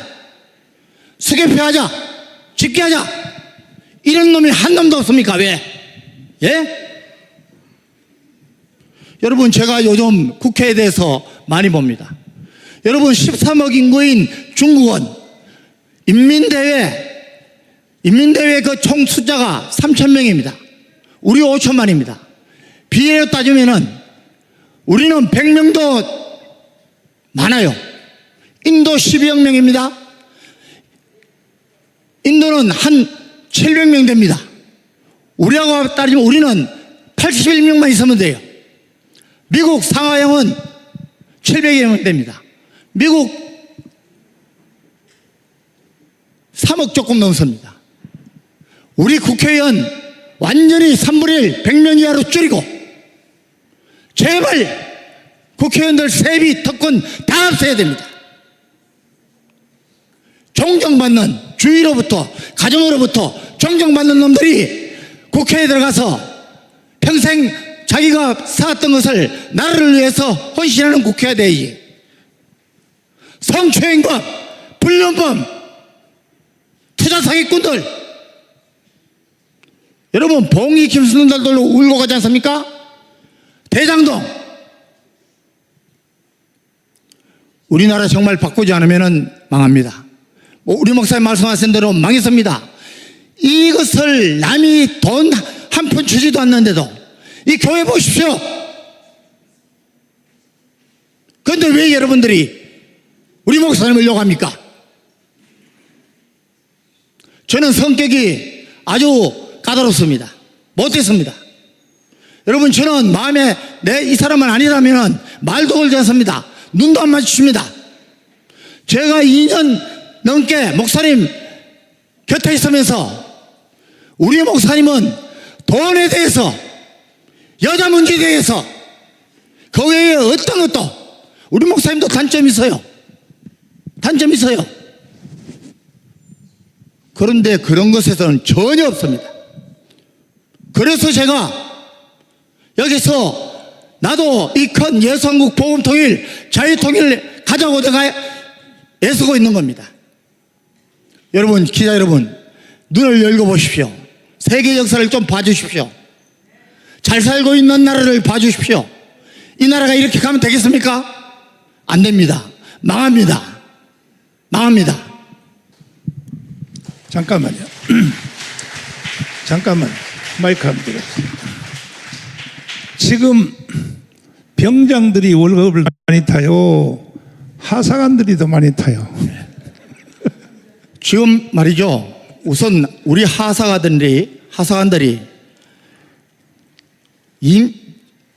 수개표하자, 집계하자, 이런 놈이 한 놈도 없습니까? 왜? 예? 여러분, 제가 요즘 국회에 대해서 많이 봅니다. 여러분, 13억 인구인 중국은 인민대회 그 총 숫자가 3,000명입니다. 우리 5천만입니다. 비례로 따지면은 우리는 100명도 많아요. 인도 12억 명입니다. 인도는 한 700명 됩니다. 우리하고 따지면 우리는 81명만 있으면 돼요. 미국 상하형은 700여 명 됩니다. 미국 3억 조금 넘습니다. 우리 국회의원 완전히 3분의 1, 100명 이하로 줄이고 제발 국회의원들 세비, 특권 다 없애야 됩니다. 존경받는 주위로부터, 가정으로부터 존경받는 놈들이 국회에 들어가서 평생 자기가 쌓았던 것을 나라를 위해서 헌신하는 국회가 돼야지. 성추행범, 불륜범, 투자 사기꾼들, 여러분 봉이 김순달들로 울고 가지 않습니까? 대장동, 우리나라 정말 바꾸지 않으면 망합니다. 우리 목사님 말씀하신 대로 망했습니다. 이것을 남이 돈 한 푼 주지도 않는데도 이 교회 보십시오. 그런데 왜 여러분들이 우리 목사님을 욕합니까? 저는 성격이 아주 까다롭습니다. 못됐습니다. 여러분, 저는 마음에 이 사람은 아니라면 말도 걸지 않습니다. 눈도 안 마주칩니다. 제가 2년 넘게 목사님 곁에 있으면서 우리 목사님은 돈에 대해서, 여자 문제에 대해서, 그 외에 어떤 것도, 우리 목사님도 단점이 있어요. 단점이 있어요. 그런데 그런 것에서는 전혀 없습니다. 그래서 제가 여기서 나도 이 큰 예수한국 복음통일, 자유통일 가자고 내가 애쓰고 있는 겁니다. 여러분, 기자 여러분, 눈을 열고 보십시오. 세계 역사를 좀 봐주십시오. 잘 살고 있는 나라를 봐주십시오. 이 나라가 이렇게 가면 되겠습니까? 안 됩니다. 망합니다. 망합니다. 잠깐만요. 잠깐만, 마이크 한번 드렸습니다. 지금 병장들이 월급을 많이 타요? 하사관들이 더 많이 타요? 지금 말이죠. 우선 우리 하사관들이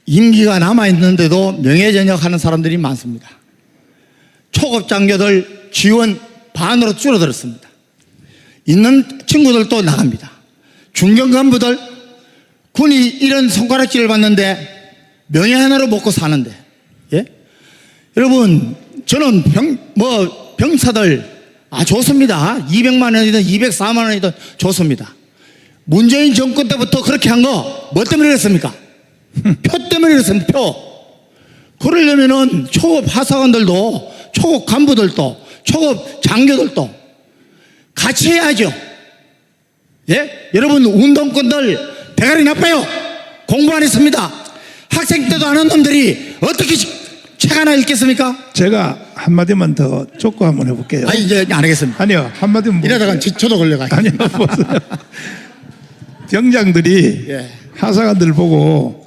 임기가 남아있는데도 명예전역하는 사람들이 많습니다. 초급 장교들 지원 반으로 줄어들었습니다. 있는 친구들도 나갑니다. 중견 간부들, 군이 이런 손가락질을 받는데 명예 하나로 먹고 사는데, 예? 여러분, 저는 병사들 좋습니다. 200만 원이든 204만 원이든 좋습니다. 문재인 정권 때부터 그렇게 한 거 뭐 때문에 그랬습니까? 표 때문에 그랬습니다. 표. 그러려면은 초급 하사관들도, 초급 간부들도, 초급 장교들도 같이 해야죠. 예? 여러분, 운동권들 대가리 나빠요. 공부 안 했습니다. 학생 때도 안 한 놈들이 어떻게 책 하나 읽겠습니까? 제가 한마디만 더 쫓고 한번 해볼게요. 이제 안 하겠습니다. 아니요, 한마디만. 이러다가 저도 걸려가요. 아니요, 보세요. 병장들이 예. 하사관들 보고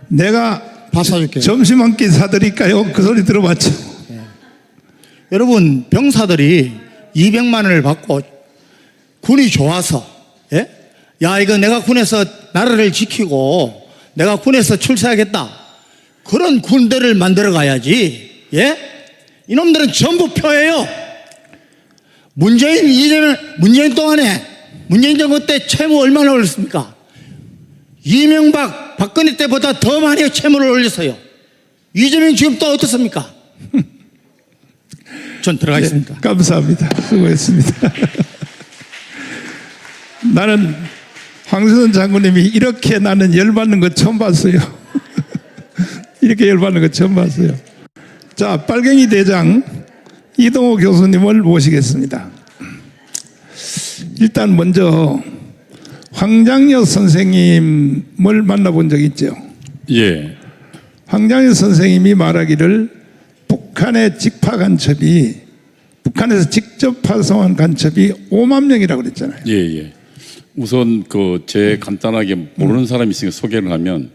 내가 밥 사줄게요. 점심 한 끼 사드릴까요? 그 소리 들어봤죠? 여러분, 병사들이 200만 원을 받고 군이 좋아서, 예? 야, 이거 내가 군에서 나라를 지키고 내가 군에서 출세하겠다, 그런 군대를 만들어 가야지. 예? 이놈들은 전부 표예요. 문재인 동안에, 문재인 정부 때 채무 얼마나 올렸습니까? 이명박, 박근혜 때보다 더 많이 채무를 올렸어요. 이재명 지금 또 어떻습니까? 전 들어가겠습니다. 네, 감사합니다. 수고했습니다. 나는 황선홍 장군님이 이렇게 나는 열받는 거 처음 봤어요. 이렇게 열받는 거 처음 봤어요. 자, 빨갱이 대장 이동호 교수님을 모시겠습니다. 일단 먼저 황장여 선생님을 만나본 적 있죠? 예. 황장여 선생님이 말하기를 북한의 직파 간첩이, 북한에서 직접 파송한 간첩이 5만 명이라고 그랬잖아요. 예, 예. 우선 제 간단하게 모르는 사람이 있으니까 소개를 하면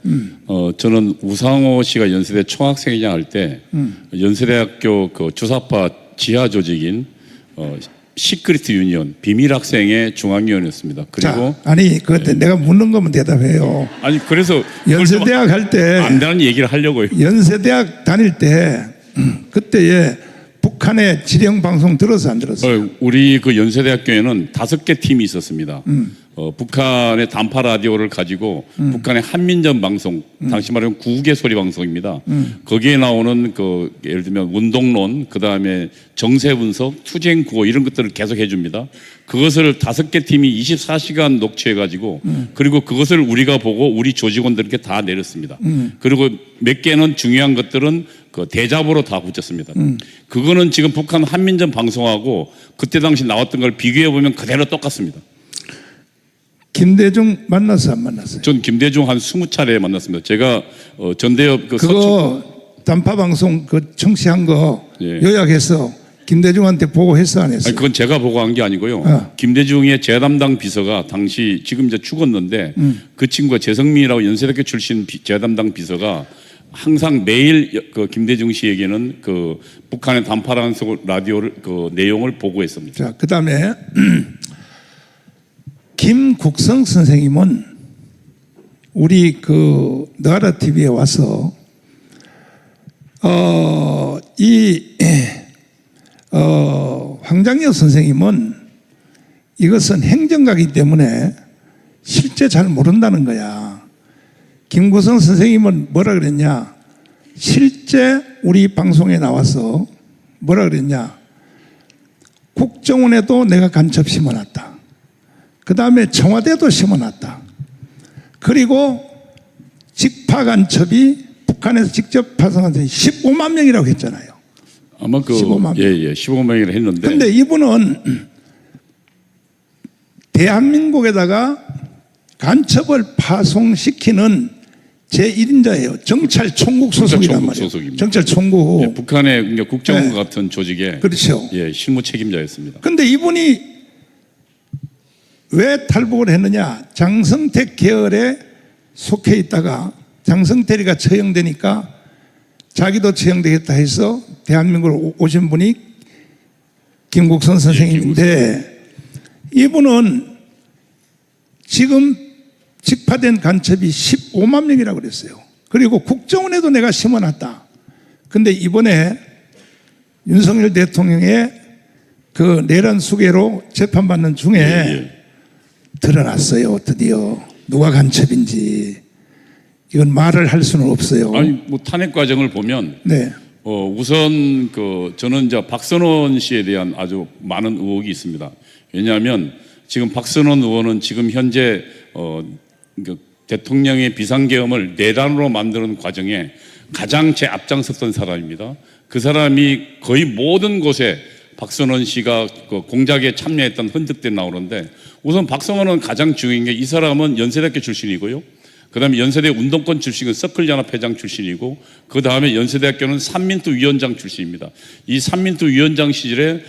저는 우상호 씨가 연세대 총학생회장 할 때 연세대학교 주사파 지하 조직인 시크릿 유니언 비밀 학생회 중앙위원이었습니다. 그리고 자, 아니 그때 내가 묻는 거면 대답해요. 아니 그래서 연세대학 할 때 안 되는 얘기를 하려고요. 연세대학 다닐 때 그때에 북한의 지령 방송 들어서 안 들었어요? 우리 연세대학교에는 5개 팀이 있었습니다. 북한의 단파 라디오를 가지고 북한의 한민전 방송, 당시 말하면 구국의 소리 방송입니다. 거기에 나오는 그 예를 들면 운동론, 그 다음에 정세 분석, 투쟁 구호 이런 것들을 계속 해줍니다. 그것을 5개 팀이 24시간 녹취해가지고 그리고 그것을 우리가 보고 우리 조직원들께 다 내렸습니다. 그리고 몇 개는 중요한 것들은 그 대잡으로 다 붙였습니다. 그거는 지금 북한 한민전 방송하고 그때 당시 나왔던 걸 비교해 보면 그대로 똑같습니다. 김대중 만났어 안 만났어요? 전 김대중 한 20차례 만났습니다. 제가 전대협 그거 단파 방송 그 청취한 거 예. 요약해서 김대중한테 보고했어 안 했어요? 아니, 그건 제가 보고한 게 아니고요. 김대중의 재담당 비서가 당시 지금 이제 죽었는데 그 친구가 재성민이라고 연세대학교 출신 재담당 비서가 항상 매일 그 김대중 씨에게는 그 북한의 단파 라디오를 그 내용을 보고했습니다. 자, 그다음에 김국성 선생님은 우리 그 너하라 TV에 와서 황장엽 선생님은 이것은 행정가이기 때문에 실제 잘 모른다는 거야. 김국성 선생님은 뭐라 그랬냐? 실제 우리 방송에 나와서 뭐라 그랬냐? 국정원에도 내가 간첩 심어놨다. 그 다음에 청와대도 심어놨다. 그리고 직파 간첩이 북한에서 직접 파송한 사람이 15만 명이라고 했잖아요. 아마 그 15만 명. 예, 15명이라 했는데. 근데 이분은 대한민국에다가 간첩을 파송시키는 제1인자예요. 정찰총국 소속이란 정찰총국 말이에요. 소속입니다. 정찰총국. 예, 북한의 이제 국정원 네. 같은 조직의 그렇죠. 예, 실무 책임자였습니다. 근데 이분이 왜 탈북을 했느냐? 장성택 계열에 속해 있다가 장성택이가 처형되니까 자기도 처형되겠다 해서 대한민국으로 오신 분이 김국선 선생님인데 이분은 지금 직파된 간첩이 15만 명이라고 그랬어요. 그리고 국정원에도 내가 심어놨다. 근데 이번에 윤석열 대통령의 그 내란 수괴로 재판받는 중에 예. 드러났어요. 드디어 누가 간첩인지. 이건 말을 할 수는 없어요. 아니 뭐 탄핵 과정을 보면 네. 우선 그 저는 이제 박선원 씨에 대한 아주 많은 의혹이 있습니다. 왜냐하면 지금 박선원 의원은 지금 현재 그 대통령의 비상계엄을 내란으로 만드는 과정에 가장 앞장섰던 사람입니다. 그 사람이 거의 모든 곳에 박선원 씨가 그 공작에 참여했던 흔적들이 나오는데 우선 박선원은 가장 중요한 게 이 사람은 연세대학교 출신이고요. 그 다음에 연세대 운동권 출신은 서클연합회장 출신이고 그 다음에 연세대학교는 삼민투 위원장 출신입니다. 이 삼민투 위원장 시절에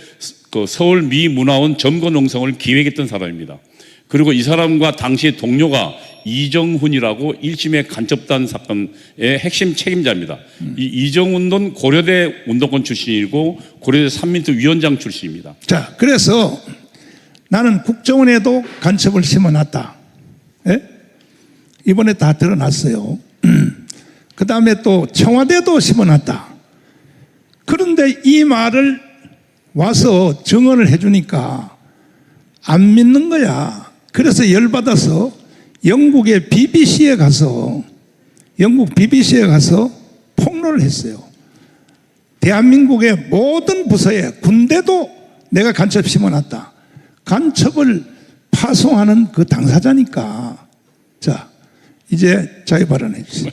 그 서울 미문화원 점거농성을 기획했던 사람입니다. 그리고 이 사람과 당시 동료가 이정훈이라고 1심의 간첩단 사건의 핵심 책임자입니다. 이 이정훈은 고려대 운동권 출신이고 고려대 삼민투 위원장 출신입니다. 자, 그래서 나는 국정원에도 간첩을 심어놨다. 예? 이번에 다 드러났어요. 그 다음에 또 청와대도 심어놨다. 그런데 이 말을 와서 증언을 해주니까 안 믿는 거야. 그래서 열받아서 영국의 BBC에 가서 폭로를 했어요. 대한민국의 모든 부서에 군대도 내가 간첩 심어놨다. 간첩을 파송하는 그 당사자니까. 자, 이제 자유 발언해 주세요.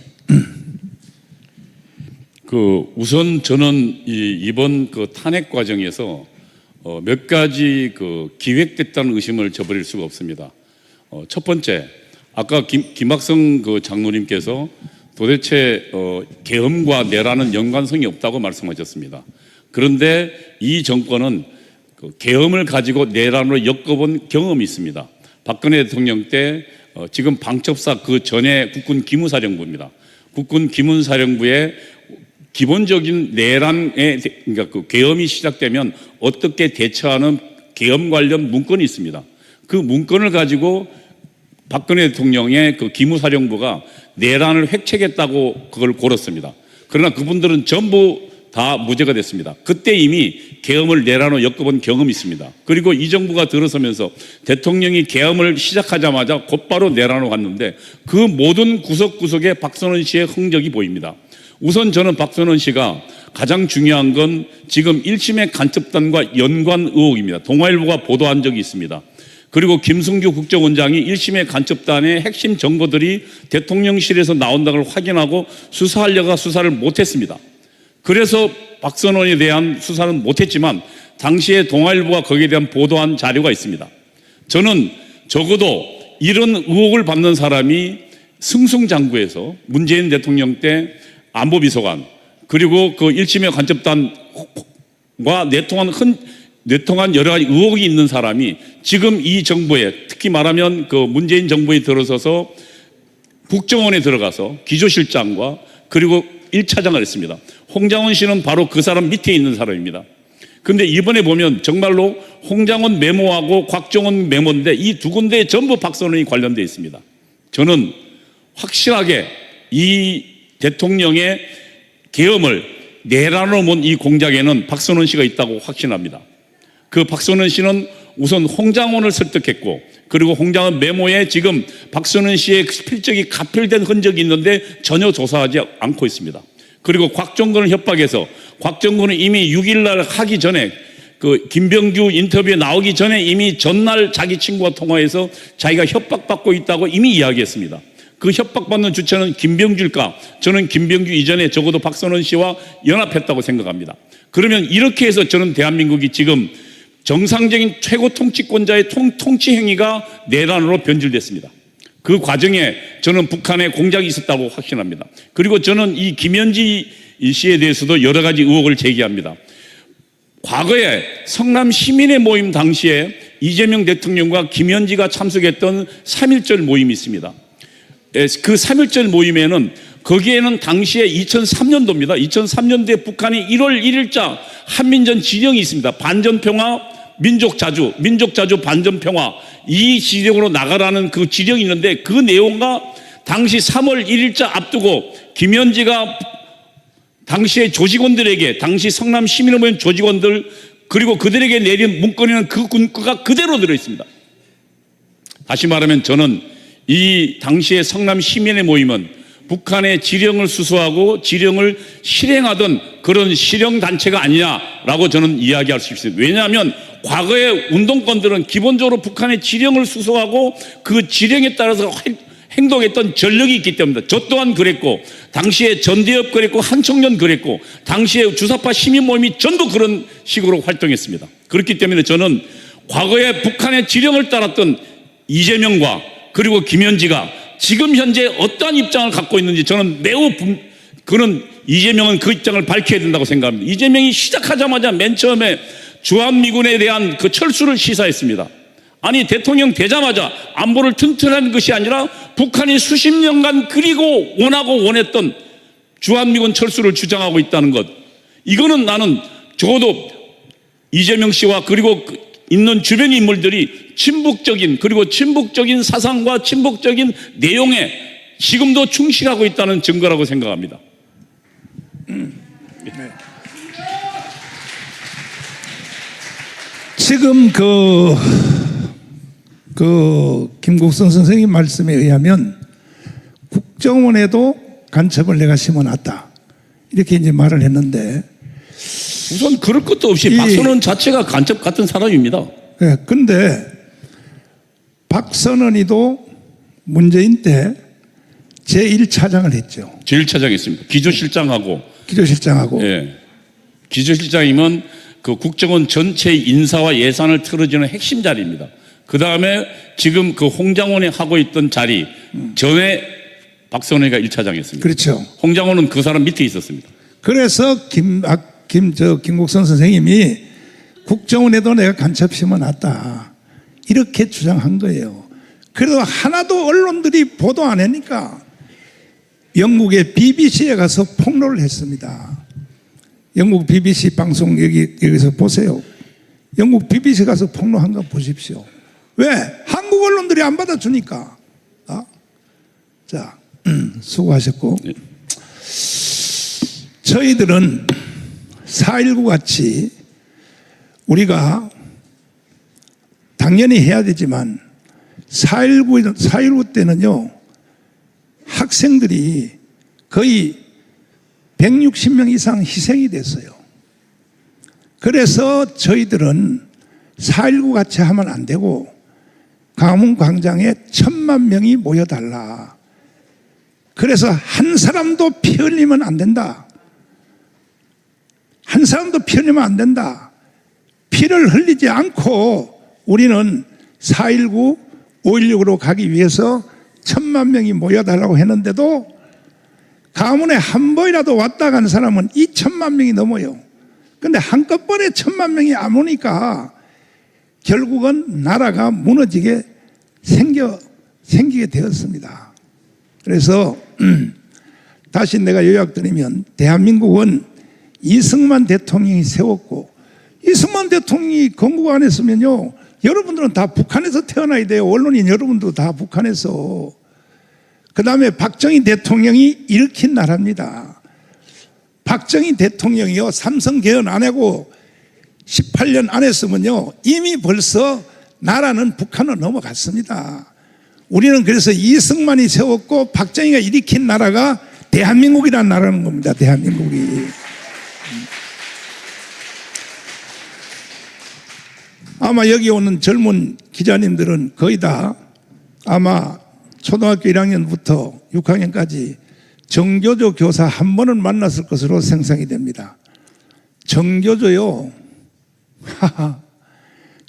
그 우선 저는 이번 그 탄핵 과정에서 몇 가지 그 기획됐다는 의심을 저버릴 수가 없습니다. 첫 번째, 아까 김학성 그 장로님께서 도대체 계엄과 내란은 연관성이 없다고 말씀하셨습니다. 그런데 이 정권은 그 계엄을 가지고 내란으로 엮어본 경험이 있습니다. 박근혜 대통령 때 지금 방첩사 그 전에 국군 기무사령부입니다. 국군 기무사령부의 기본적인 내란의 그러니까 그 계엄이 시작되면 어떻게 대처하는 계엄 관련 문건이 있습니다. 그 문건을 가지고 박근혜 대통령의 그 기무사령부가 내란을 획책했다고 그걸 고렸습니다. 그러나 그분들은 전부 다 무죄가 됐습니다. 그때 이미 계엄을 내라로 엮어본 경험이 있습니다. 그리고 이 정부가 들어서면서 대통령이 계엄을 시작하자마자 곧바로 내라로 갔는데 그 모든 구석구석에 박선원 씨의 흔적이 보입니다. 우선 저는 박선원 씨가 가장 중요한 건 지금 1심의 간첩단과 연관 의혹입니다. 동아일보가 보도한 적이 있습니다. 그리고 김승규 국정원장이 1심의 간첩단의 핵심 정보들이 대통령실에서 나온다는 걸 확인하고 수사하려가 수사를 못했습니다. 그래서 박선원에 대한 수사는 못했지만 당시에 동아일보가 거기에 대한 보도한 자료가 있습니다. 저는 적어도 이런 의혹을 받는 사람이 승승장구에서 문재인 대통령 때 안보비서관 그리고 그 1심의 간첩단과 내통한 여러 가지 의혹이 있는 사람이 지금 이 정부에 특히 말하면 그 문재인 정부에 들어서서 국정원에 들어가서 기조실장과 그리고 1차장을 했습니다. 홍장원 씨는 바로 그 사람 밑에 있는 사람입니다. 그런데 이번에 보면 정말로 홍장원 메모하고 곽정원 메모인데 이 두 군데에 전부 박선원이 관련되어 있습니다. 저는 확실하게 이 대통령의 계엄을 내란으로 몬 이 공작에는 박선원 씨가 있다고 확신합니다. 그 박선원 씨는 우선 홍장원을 설득했고 그리고 홍장원 메모에 지금 박선원 씨의 필적이 가필된 흔적이 있는데 전혀 조사하지 않고 있습니다. 그리고 곽정근을 협박해서 곽정근은 이미 6일날 하기 전에 그 김병규 인터뷰에 나오기 전에 이미 전날 자기 친구와 통화해서 자기가 협박받고 있다고 이미 이야기했습니다. 그 협박받는 주체는 김병규일까? 저는 김병규 이전에 적어도 박선원 씨와 연합했다고 생각합니다. 그러면 이렇게 해서 저는 대한민국이 지금 정상적인 최고 통치권자의 통치 행위가 내란으로 변질됐습니다. 그 과정에 저는 북한의 공작이 있었다고 확신합니다. 그리고 저는 이 김현지 씨에 대해서도 여러 가지 의혹을 제기합니다. 과거에 성남 시민의 모임 당시에 이재명 대통령과 김현지가 참석했던 3.1절 모임이 있습니다. 그 3.1절 모임에는 거기에는 당시에 2003년도입니다. 2003년도에 북한이 1월 1일자 한민전 지령이 있습니다. 반전평화 민족자주 반전평화 이 지령으로 나가라는 그 지령이 있는데 그 내용과 당시 3월 1일자 앞두고 김현지가 당시의 조직원들에게 당시 성남 시민의 모임 조직원들 그리고 그들에게 내린 문건에는 그 문구가 그대로 들어있습니다. 다시 말하면 저는 이 당시의 성남 시민의 모임은 북한의 지령을 수수하고 지령을 실행하던 그런 실형단체가 아니냐라고 저는 이야기할 수 있습니다. 왜냐하면 과거의 운동권들은 기본적으로 북한의 지령을 수수하고 그 지령에 따라서 행동했던 전력이 있기 때문입니다. 저 또한 그랬고 당시에 전대협 그랬고 한청년 그랬고 당시에 주사파 시민 모임이 전부 그런 식으로 활동했습니다. 그렇기 때문에 저는 과거에 북한의 지령을 따랐던 이재명과 그리고 김현지가 지금 현재 어떠한 입장을 갖고 있는지 저는 매우 그는 이재명은 그 입장을 밝혀야 된다고 생각합니다. 이재명이 시작하자마자 맨 처음에 주한미군에 대한 그 철수를 시사했습니다. 아니 대통령 되자마자 안보를 튼튼한 것이 아니라 북한이 수십 년간 그리고 원했던 주한미군 철수를 주장하고 있다는 것, 이거는 나는 적어도 이재명 씨와 그리고 있는 주변 인물들이 친북적인 사상과 친북적인 내용에 지금도 충실하고 있다는 증거라고 생각합니다. 지금 김국선 선생님 말씀에 의하면 국정원에도 간첩을 내가 심어놨다 이렇게 이제 말을 했는데 우선 그럴 것도 없이 박선원 자체가 간첩 같은 사람입니다. 네, 근데 박선원이도 문재인 때 제1차장을 했죠. 제1차장했습니다. 기조실장하고. 기조실장하고. 기조실장이면 그 국정원 전체 인사와 예산을 틀어주는 핵심 자리입니다. 그 다음에 지금 그 홍장원이 하고 있던 자리 전에 박선원이가 1차장이었습니다. 그렇죠. 홍장원은 그 사람 밑에 있었습니다. 그래서 김국선 선생님이 국정원에도 내가 간첩 심어놨다 이렇게 주장한 거예요. 그래도 하나도 언론들이 보도 안 하니까 영국의 BBC에 가서 폭로를 했습니다. 영국 BBC 방송 여기서 보세요. 영국 BBC 가서 폭로한 거 보십시오. 왜? 한국 언론들이 안 받아주니까. 자, 수고하셨고. 저희들은 4.19 같이 우리가 당연히 해야 되지만 4.19 때는요, 학생들이 거의 160명 이상 희생이 됐어요. 그래서 저희들은 4.19 같이 하면 안 되고 광화문 광장에 1,000만 명이 모여달라. 그래서 한 사람도 피 흘리면 안 된다. 한 사람도 피 흘리면 안 된다. 피를 흘리지 않고 우리는 4.19, 5.16으로 가기 위해서 1,000만 명이 모여달라고 했는데도 광화문에 한 번이라도 왔다 간 사람은 2,000만 명이 넘어요. 근데 한꺼번에 1,000만 명이 안 오니까 결국은 나라가 무너지게 생기게 되었습니다. 그래서 다시 내가 요약드리면 대한민국은 이승만 대통령이 세웠고, 이승만 대통령이 건국 안 했으면요, 여러분들은 다 북한에서 태어나야 돼요. 언론인 여러분도 다 북한에서. 그 다음에 박정희 대통령이 일으킨 나라입니다. 박정희 대통령이요, 삼성 개헌 안 하고 18년 안 했으면요, 이미 벌써 나라는 북한으로 넘어갔습니다. 우리는 그래서 이승만이 세웠고 박정희가 일으킨 나라가 대한민국이라는 나라는 겁니다. 대한민국이. 아마 여기 오는 젊은 기자님들은 거의 다 아마 초등학교 1학년부터 6학년까지 정교조 교사 한 번은 만났을 것으로 생각이 됩니다. 정교조요,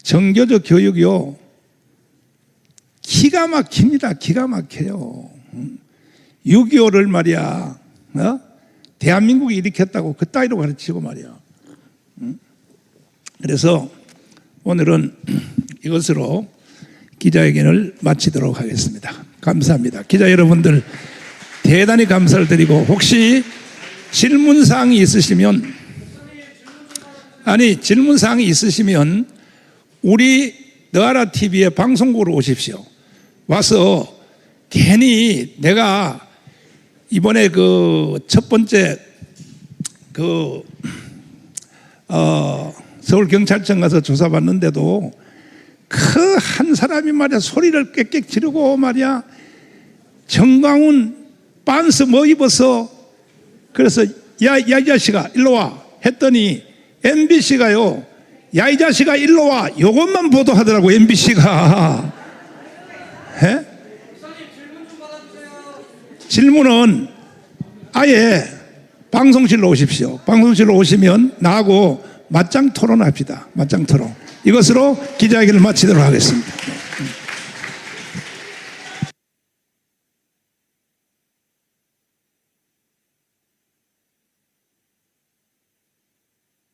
정교조 교육이요, 기가 막힙니다. 기가 막혀요. 6.25를 말이야, 대한민국이 일으켰다고 그따위로 가르치고 말이야. 그래서 오늘은 이것으로 기자회견을 마치도록 하겠습니다. 감사합니다. 기자 여러분들 대단히 감사를 드리고, 혹시 질문사항이 있으시면, 우리 너아라 TV에 방송국으로 오십시오. 와서 괜히 내가 이번에 그 첫 번째 서울경찰청 가서 조사받는데도 그 한 사람이 말이야 소리를 꽥꽥 지르고 말이야 정광훈 빤스 뭐 입어서, 그래서 야 이 자식아 일로 와 했더니 MBC가요, 야 이 자식아 일로 와 요것만 보도하더라고. MBC가. 질문은 아예 방송실로 오십시오. 방송실로 오시면 나하고 맞짱 토론합시다. 맞짱 토론. 이것으로 기자회견을 마치도록 하겠습니다.